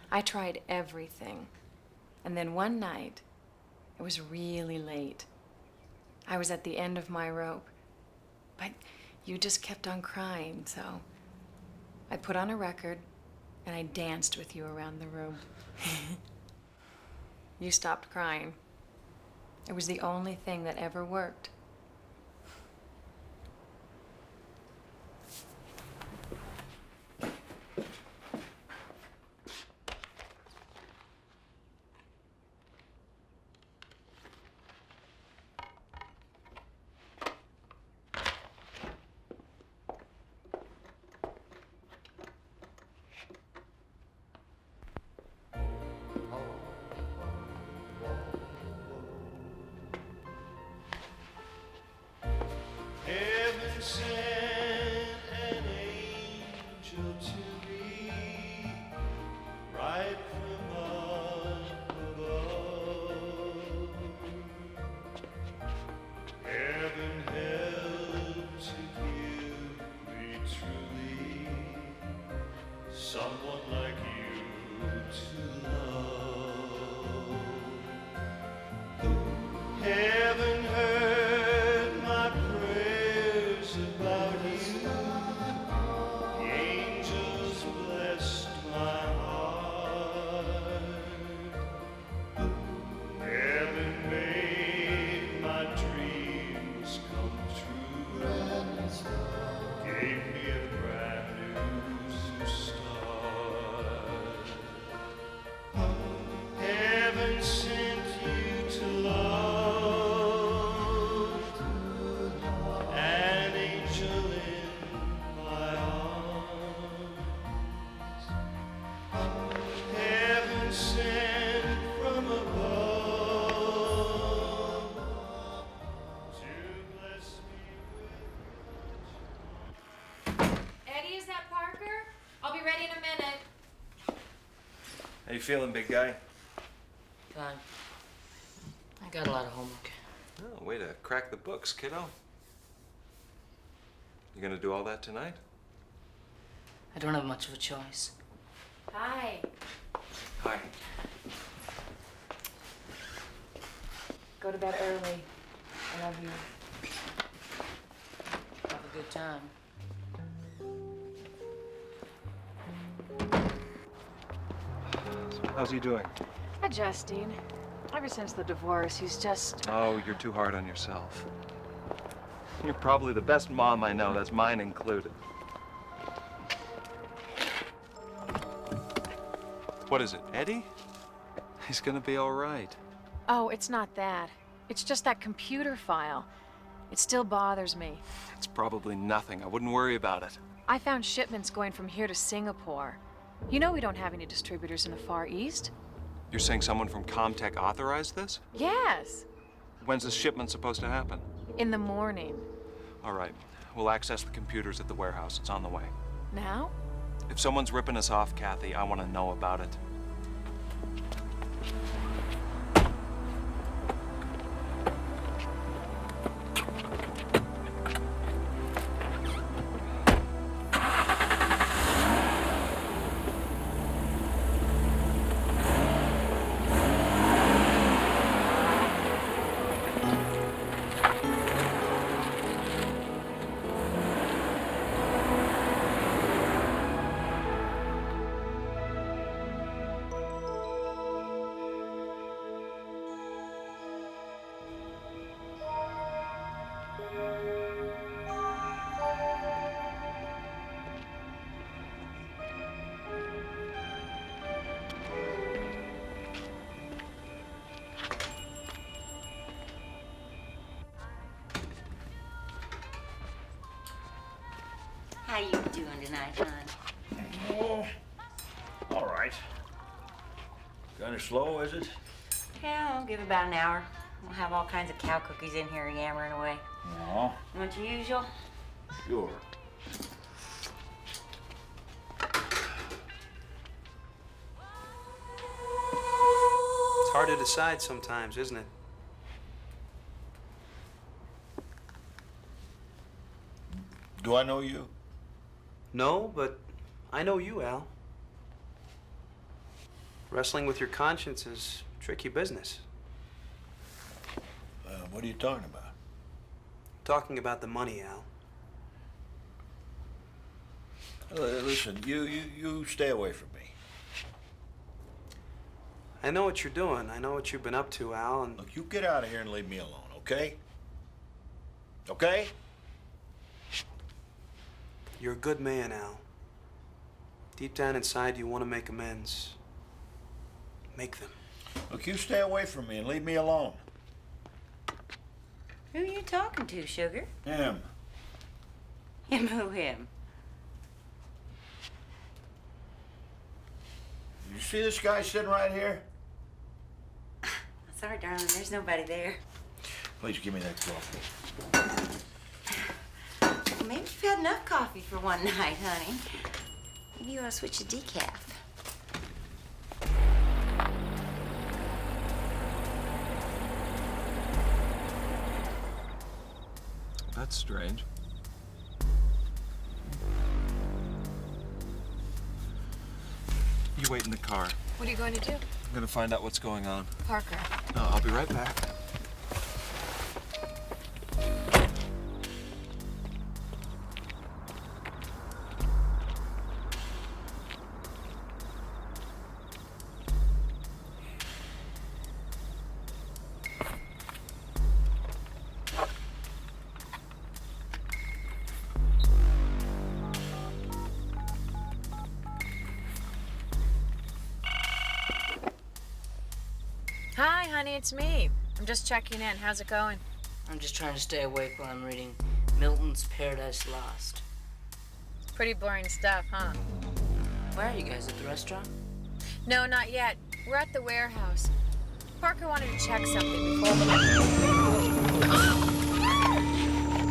I tried everything. And then one night, it was really late. I was at the end of my rope, but you just kept on crying, so I put on a record and I danced with you around the room. You stopped crying. It was the only thing that ever worked. Heaven sent an angel to me, right from up above. Heaven helped to give me truly someone like you to love. Heaven heard my prayers about you. The angels blessed my heart. Heaven made my dreams come true. Gave me a brand new start. Heaven sent you to love. An angel in my arms. Heaven sent from above to bless me with. Eddie, is that Parker? I'll be ready in a minute. How you feeling, big guy? Fine. I got a lot of homework. Oh, way to crack the books, kiddo. You gonna do all that tonight? I don't have much of a choice. Hi. Hi. Go to bed early. I love you. Have a good time. How's he doing? Adjusting. Ever since the divorce, he's just... Oh, you're too hard on yourself. You're probably the best mom I know, that's mine included. What is it, Eddie? He's gonna be all right. Oh, it's not that. It's just that computer file. It still bothers me. It's probably nothing. I wouldn't worry about it. I found shipments going from here to Singapore. You know we don't have any distributors in the Far East. You're saying someone from Comtech authorized this? Yes, When's this shipment supposed to happen? in the morning. All right. We'll access the computers at the warehouse. It's on the way. Now? If someone's ripping us off, Kathy, I want to know about it. How you doing tonight, hon? Oh, all right. Kind of slow, is it? Yeah, I'll give it about an hour. We'll have all kinds of cow cookies in here yammering away. No. Want your usual? Sure. It's hard to decide sometimes, isn't it? Do I know you? No, but I know you, Al. Wrestling with your conscience is tricky business. What are you talking about? Talking about the money, Al. Listen, you stay away from me. I know what you're doing. I know what you've been up to, Al, and... Look, you get out of here and leave me alone, okay? Okay? You're a good man, Al. Deep down inside, you want to make amends. Make them. Look, you stay away from me and leave me alone. Who are you talking to, sugar? Him. Him who him? You see this guy sitting right here? Sorry, darling, there's nobody there. Please give me that coffee. Well, maybe you've had enough coffee for one night, honey. Maybe you want to switch to decaf. That's strange. You wait in the car. What are you going to do? I'm gonna find out what's going on. Parker. No, I'll be right back. Hi, honey, it's me. I'm just checking in. How's it going? I'm just trying to stay awake while I'm reading Milton's Paradise Lost. Pretty boring stuff, huh? Where are you guys, at the restaurant? No, not yet. We're at the warehouse. Parker wanted to check something before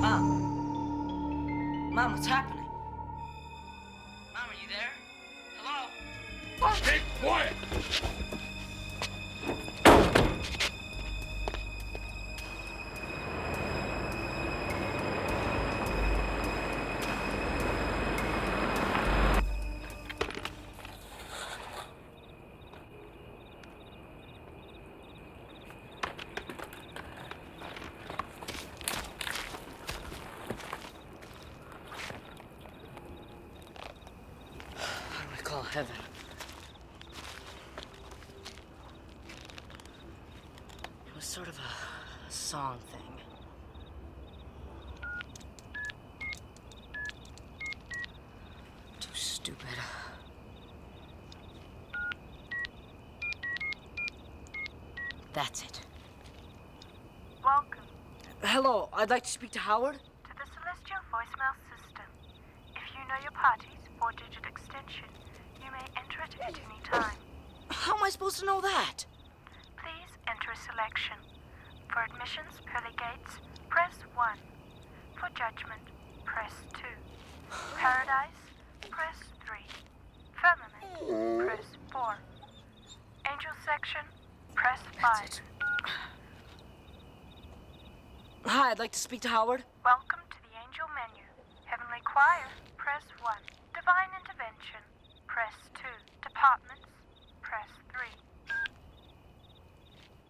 Mom. Mom, what's happening? Mom, are you there? Hello? Stay quiet! Heaven. It was sort of a song thing. Too stupid. That's it. Welcome Hello, I'd like to speak to Howard. to the Celestial voicemail system. If you know your party's four-digit extension, you may enter it at any time. How am I supposed to know that? Please enter a selection. For admissions, pearly gates, press 1. For judgment, press 2. Paradise, press 3. Firmament, press 4. Angel section, press 5. Hi, I'd like to speak to Howard. Welcome to the angel menu. Heavenly choir, press 1. Divine intervention, press 2. Departments, press 3.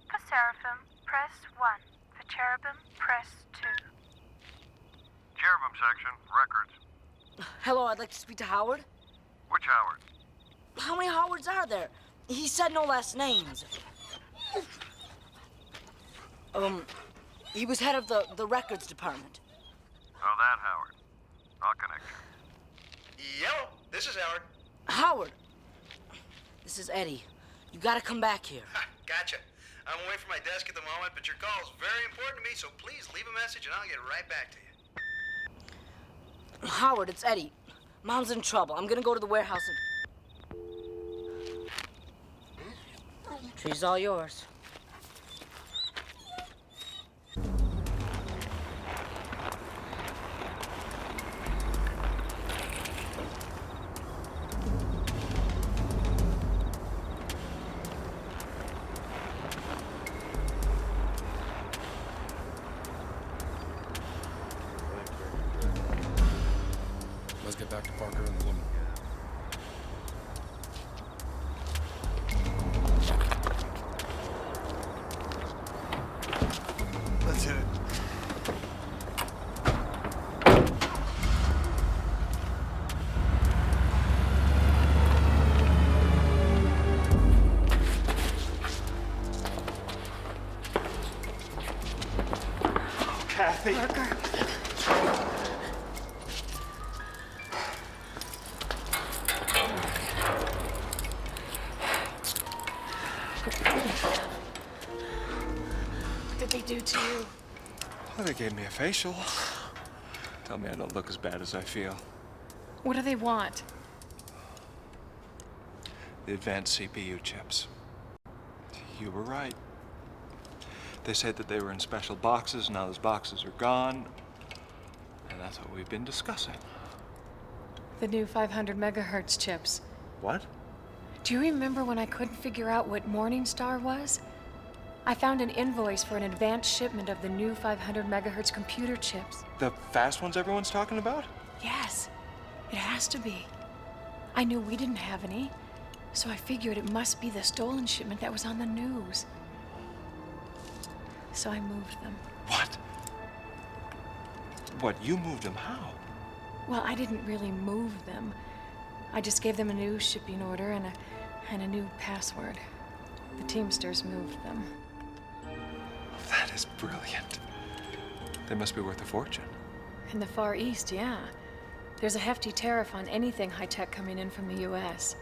For seraphim, press 1. For cherubim, press 2. Cherubim section, records. Hello, I'd like to speak to Howard. Which Howard? How many Howards are there? He said no last names. He was head of the records department. Oh, that Howard. I'll connect you. Yellow, this is Howard. Howard! This is Eddie. You gotta come back here. Gotcha. I'm away from my desk at the moment, but your call is very important to me, so please leave a message and I'll get right back to you. Howard, it's Eddie. Mom's in trouble. I'm gonna go to the warehouse and... Tree's all yours. Let's get back to Parker and the woman. Let's hit it. Kathy. Parker. What did they do to you? Well, they gave me a facial. Tell me I don't look as bad as I feel. What do they want? The advanced CPU chips. You were right. They said that they were in special boxes, now those boxes are gone. And that's what we've been discussing. The new 500 megahertz chips. What? Do you remember when I couldn't figure out what Morningstar was? I found an invoice for an advanced shipment of the new 500 megahertz computer chips. The fast ones everyone's talking about? Yes, it has to be. I knew we didn't have any, so I figured it must be the stolen shipment that was on the news. So I moved them. What? What, you moved them? How? Well, I didn't really move them. I just gave them a new shipping order and a new password. The Teamsters moved them. That is brilliant. They must be worth a fortune. In the Far East, yeah. There's a hefty tariff on anything high-tech coming in from the U.S.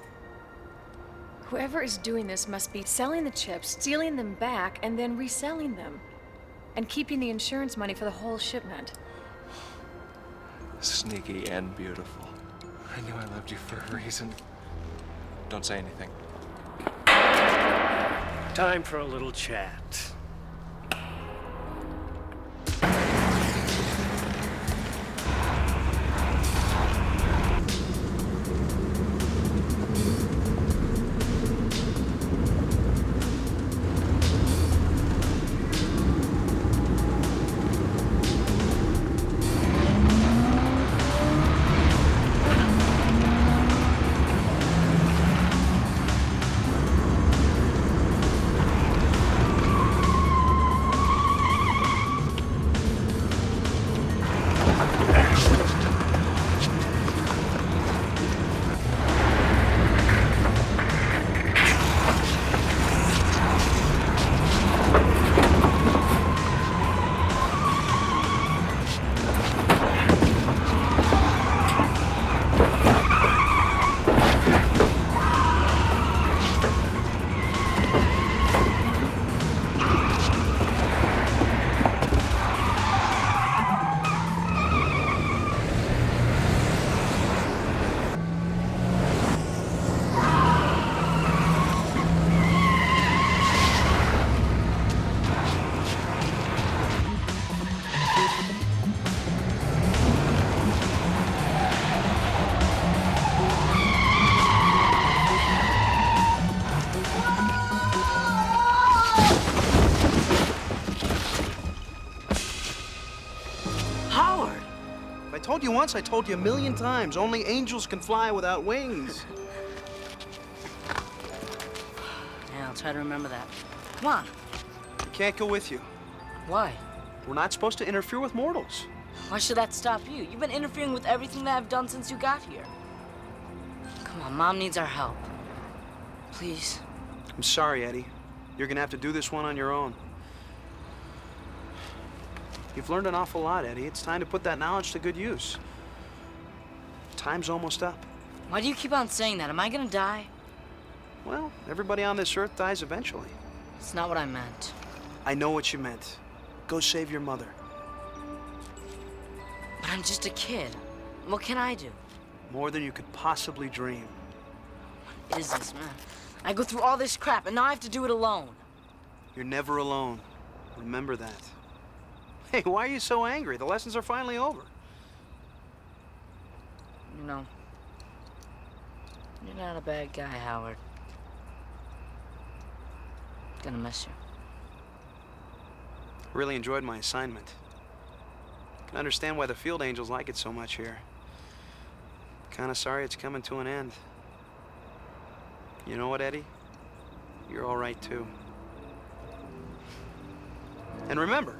Whoever is doing this must be selling the chips, stealing them back, and then reselling them. And keeping the insurance money for the whole shipment. Sneaky and beautiful. I knew I loved you for a reason. Don't say anything. Time for a little chat. I told you once, I told you a million times. Only angels can fly without wings. Yeah, I'll try to remember that. Come on. I can't go with you. Why? We're not supposed to interfere with mortals. Why should that stop you? You've been interfering with everything that I've done since you got here. Come on, Mom needs our help. Please. I'm sorry, Eddie. You're gonna have to do this one on your own. You've learned an awful lot, Eddie. It's time to put that knowledge to good use. Time's almost up. Why do you keep on saying that? Am I gonna die? Well, everybody on this earth dies eventually. It's not what I meant. I know what you meant. Go save your mother. But I'm just a kid. What can I do? More than you could possibly dream. What is this, man? I go through all this crap, and now I have to do it alone. You're never alone. Remember that. Hey, why are you so angry? The lessons are finally over. You know, you're not a bad guy, Howard. Gonna miss you. Really enjoyed my assignment. Can understand why the field angels like it so much here. Kinda sorry it's coming to an end. You know what, Eddie? You're all right, too. And remember,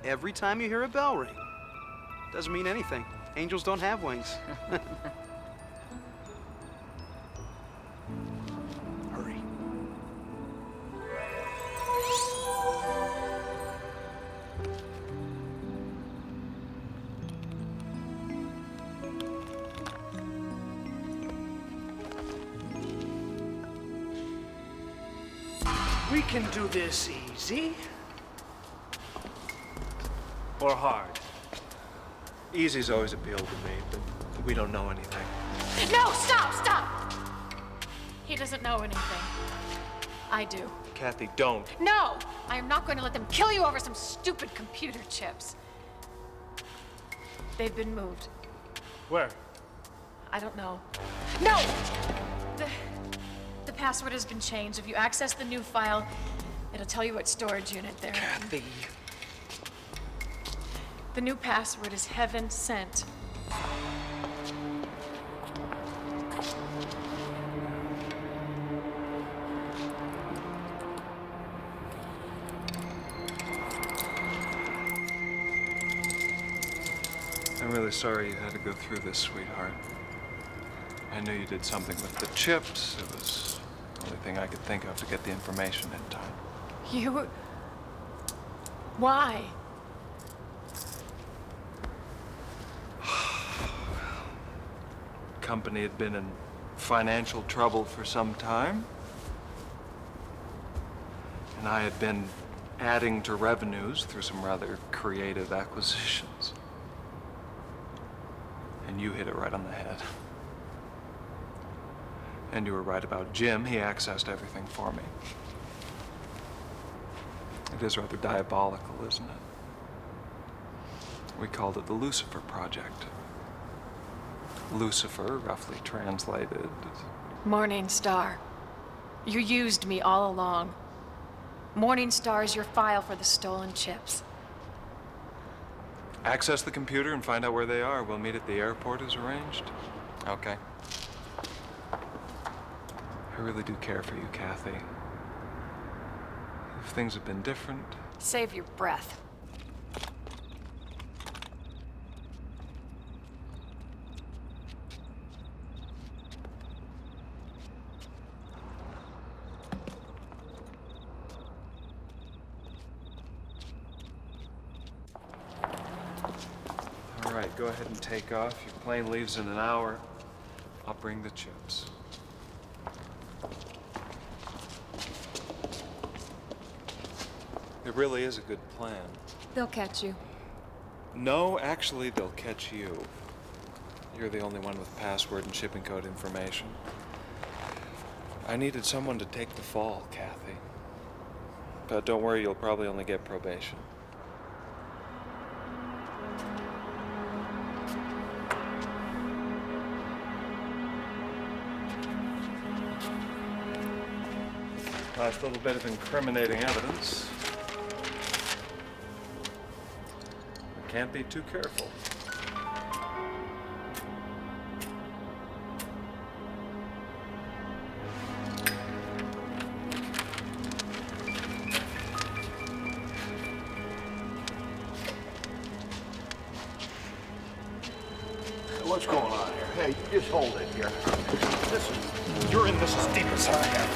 every time you hear a bell ring, doesn't mean anything. Angels don't have wings. Hurry. We can do this easy. Or hard. Easy's always appealed to me, but we don't know anything. No, stop! He doesn't know anything. I do. Kathy, don't. No! I am not going to let them kill you over some stupid computer chips. They've been moved. Where? I don't know. No! The password has been changed. If you access the new file, it'll tell you what storage unit they're in. Kathy. The new password is Heaven Sent. I'm really sorry you had to go through this, sweetheart. I knew you did something with the chips. It was the only thing I could think of to get the information in time. You... Why? Company had been in financial trouble for some time. And I had been adding to revenues through some rather creative acquisitions. And you hit it right on the head. And you were right about Jim. He accessed everything for me. It is rather diabolical, isn't it? We called it the Lucifer Project. Lucifer, roughly translated. Morning Star. You used me all along. Morning Star is your file for the stolen chips. Access the computer and find out where they are. We'll meet at the airport as arranged. Okay. I really do care for you, Kathy. If things had been different... Save your breath. All right, go ahead and take off. Your plane leaves in an hour. I'll bring the chips. It really is a good plan. They'll catch you. No, actually, they'll catch you. You're the only one with password and shipping code information. I needed someone to take the fall, Kathy. But don't worry, you'll probably only get probation. Last little bit of incriminating evidence. We can't be too careful. What's going on here? Hey, you just hold it here. You're in this as deep as I am.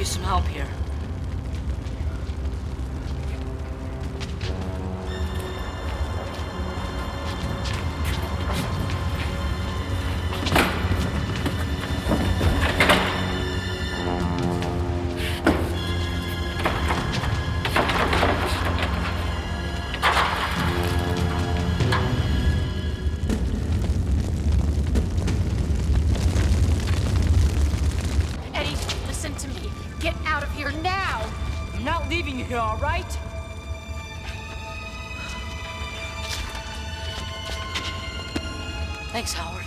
Some help here. Thanks, Howard.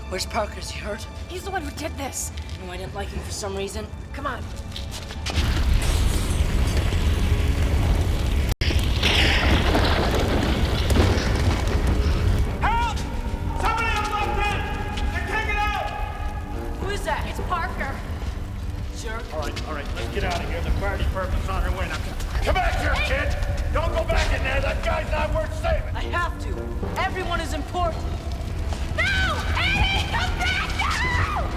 Where's Parker? Is he hurt? He's the one who did this. No, I didn't like him for some reason. Come on. Help! Somebody I'm locked in! They're taking out! Who is that? It's Parker. Sure. All right, let's get out of here. The fire department's on their way now. Come back here, kid! Don't go back in there. That guy's not worth saving. I have to. Everyone is important. No! Eddie, come back now!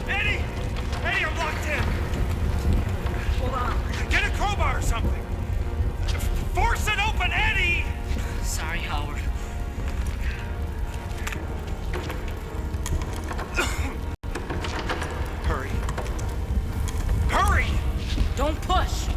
Eddie! Eddie, I'm locked in! Hold on. Get a crowbar or something! Force it open, Eddie! Sorry, Howard. Hurry. Hurry! Don't push!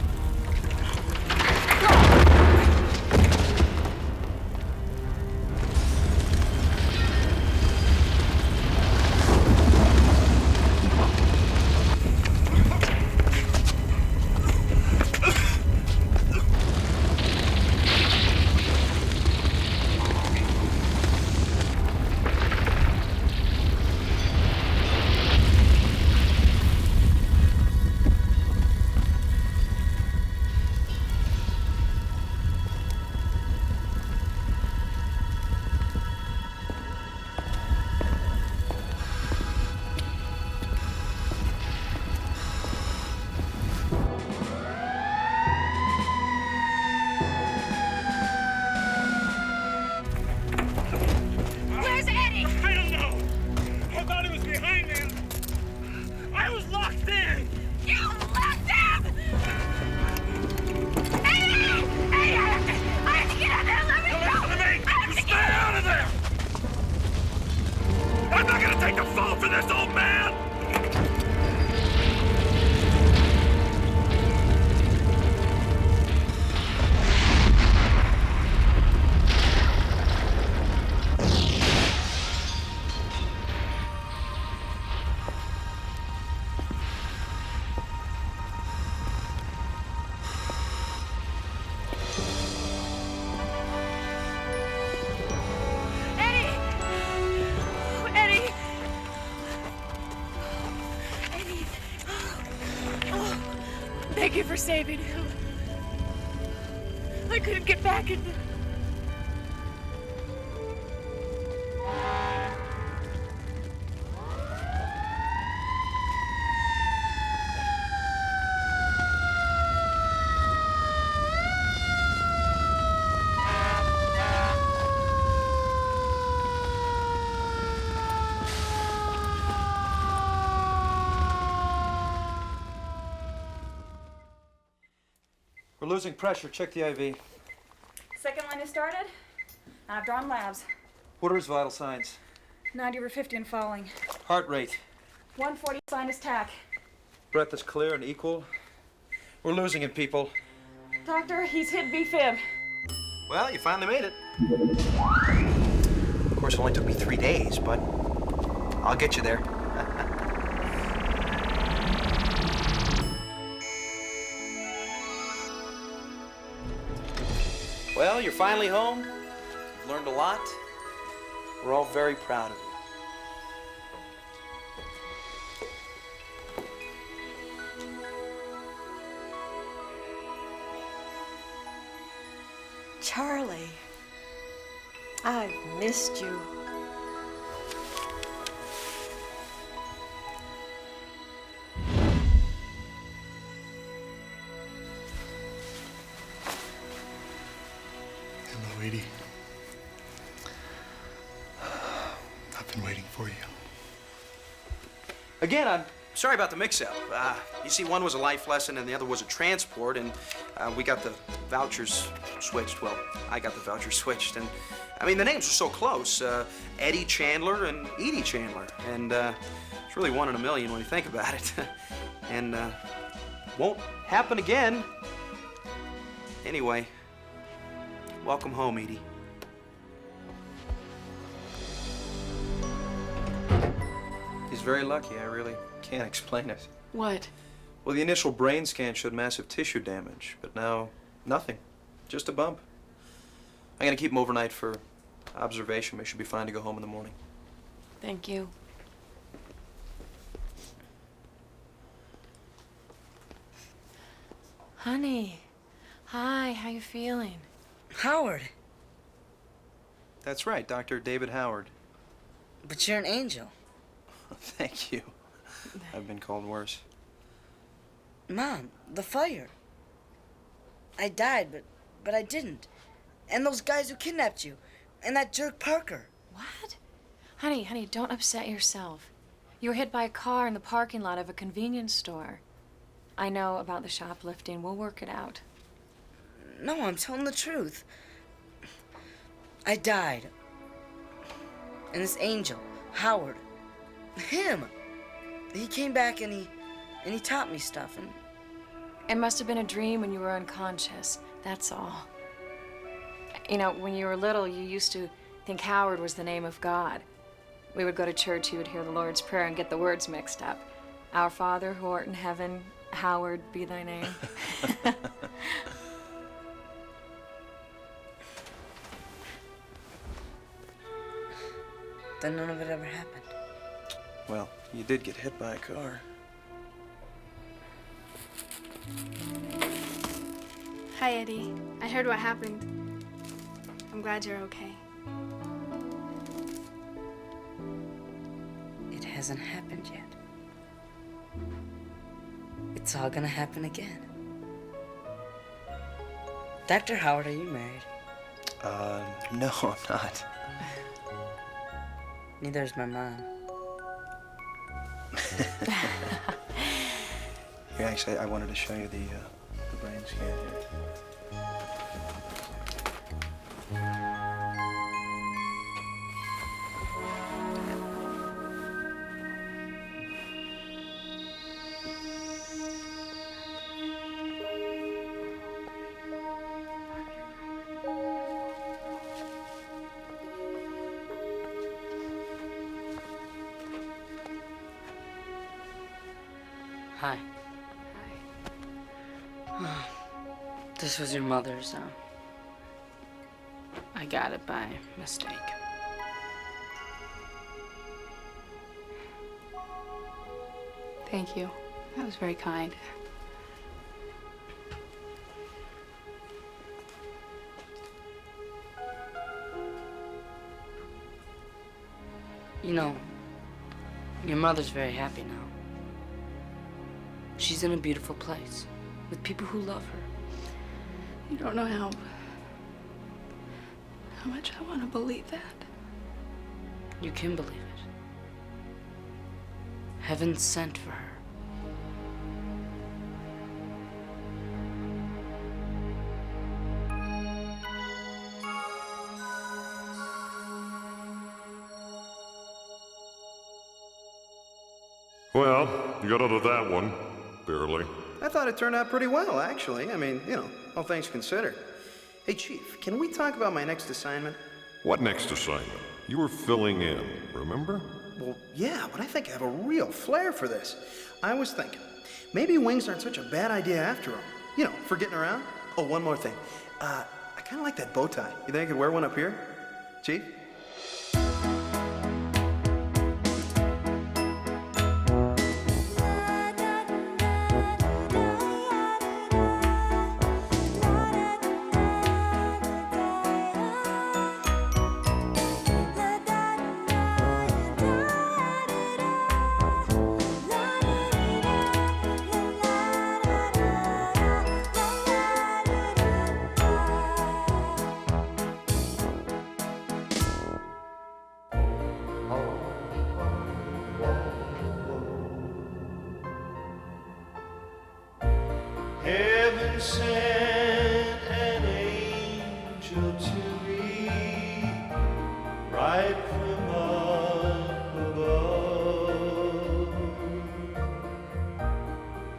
Thank you for saving him. I couldn't get back in. We're losing pressure. Check the IV. Second line has started, and I've drawn labs. What are his vital signs? 90/50 and falling. Heart rate. 140 sinus tach. Breath is clear and equal. We're losing it, people. Doctor, he's hit V-fib. Well, you finally made it. Of course, it only took me 3 days, but I'll get you there. Well, you're finally home. You've learned a lot. We're all very proud of you. Charlie, I've missed you. Hello, Edie. I've been waiting for you. Again, I'm sorry about the mix-up. You see, one was a life lesson and the other was a transport, and we got the vouchers switched. Well, I got the vouchers switched, and I mean, the names are so close. Eddie Chandler and Edie Chandler, and it's really 1 in a million when you think about it. And won't happen again. Anyway, welcome home, Edie. He's very lucky. I really can't explain it. What? Well, the initial brain scan showed massive tissue damage, but now nothing. Just a bump. I'm gonna keep him overnight for observation. We should be fine to go home in the morning. Thank you. Honey. Hi, how you feeling? Howard. That's right, Dr. David Howard. But you're an angel. Thank you. I've been called worse. Mom, the fire. I died, but I didn't. And those guys who kidnapped you. And that jerk Parker. What? Honey, don't upset yourself. You were hit by a car in the parking lot of a convenience store. I know about the shoplifting. We'll work it out. No, I'm telling the truth. I died. And this angel, Howard, him, he came back and he taught me stuff. And it must have been a dream when you were unconscious. That's all. You know, when you were little, you used to think Howard was the name of God. We would go to church, you would hear the Lord's Prayer and get the words mixed up. Our Father, who art in heaven, hallowed be thy name. then none of it ever happened. Well, you did get hit by a car. Hi, Eddie. I heard what happened. I'm glad you're okay. It hasn't happened yet. It's all gonna happen again. Dr. Howard, are you married? No, I'm not. Neither is my mom. Here, actually, I wanted to show you the brain scan here. Hi. This was your mother's. I got it by mistake. Thank you. That was very kind. You know, your mother's very happy now. She's in a beautiful place with people who love her. You don't know how much I want to believe that. You can believe it. Heaven sent for her. Well, you got out of that one. Barely. I thought it turned out pretty well, actually. I mean, you know, all things considered. Hey, Chief, can we talk about my next assignment? What next assignment? You were filling in, remember? Well, yeah, but I think I have a real flair for this. I was thinking, maybe wings aren't such a bad idea after all. You know, for getting around. Oh, one more thing. I kind of like that bow tie. You think I could wear one up here? Chief? Heaven sent an angel to me, right from up above.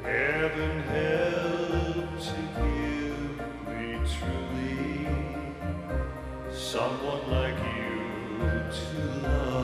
Heaven help to give me truly someone like you to love.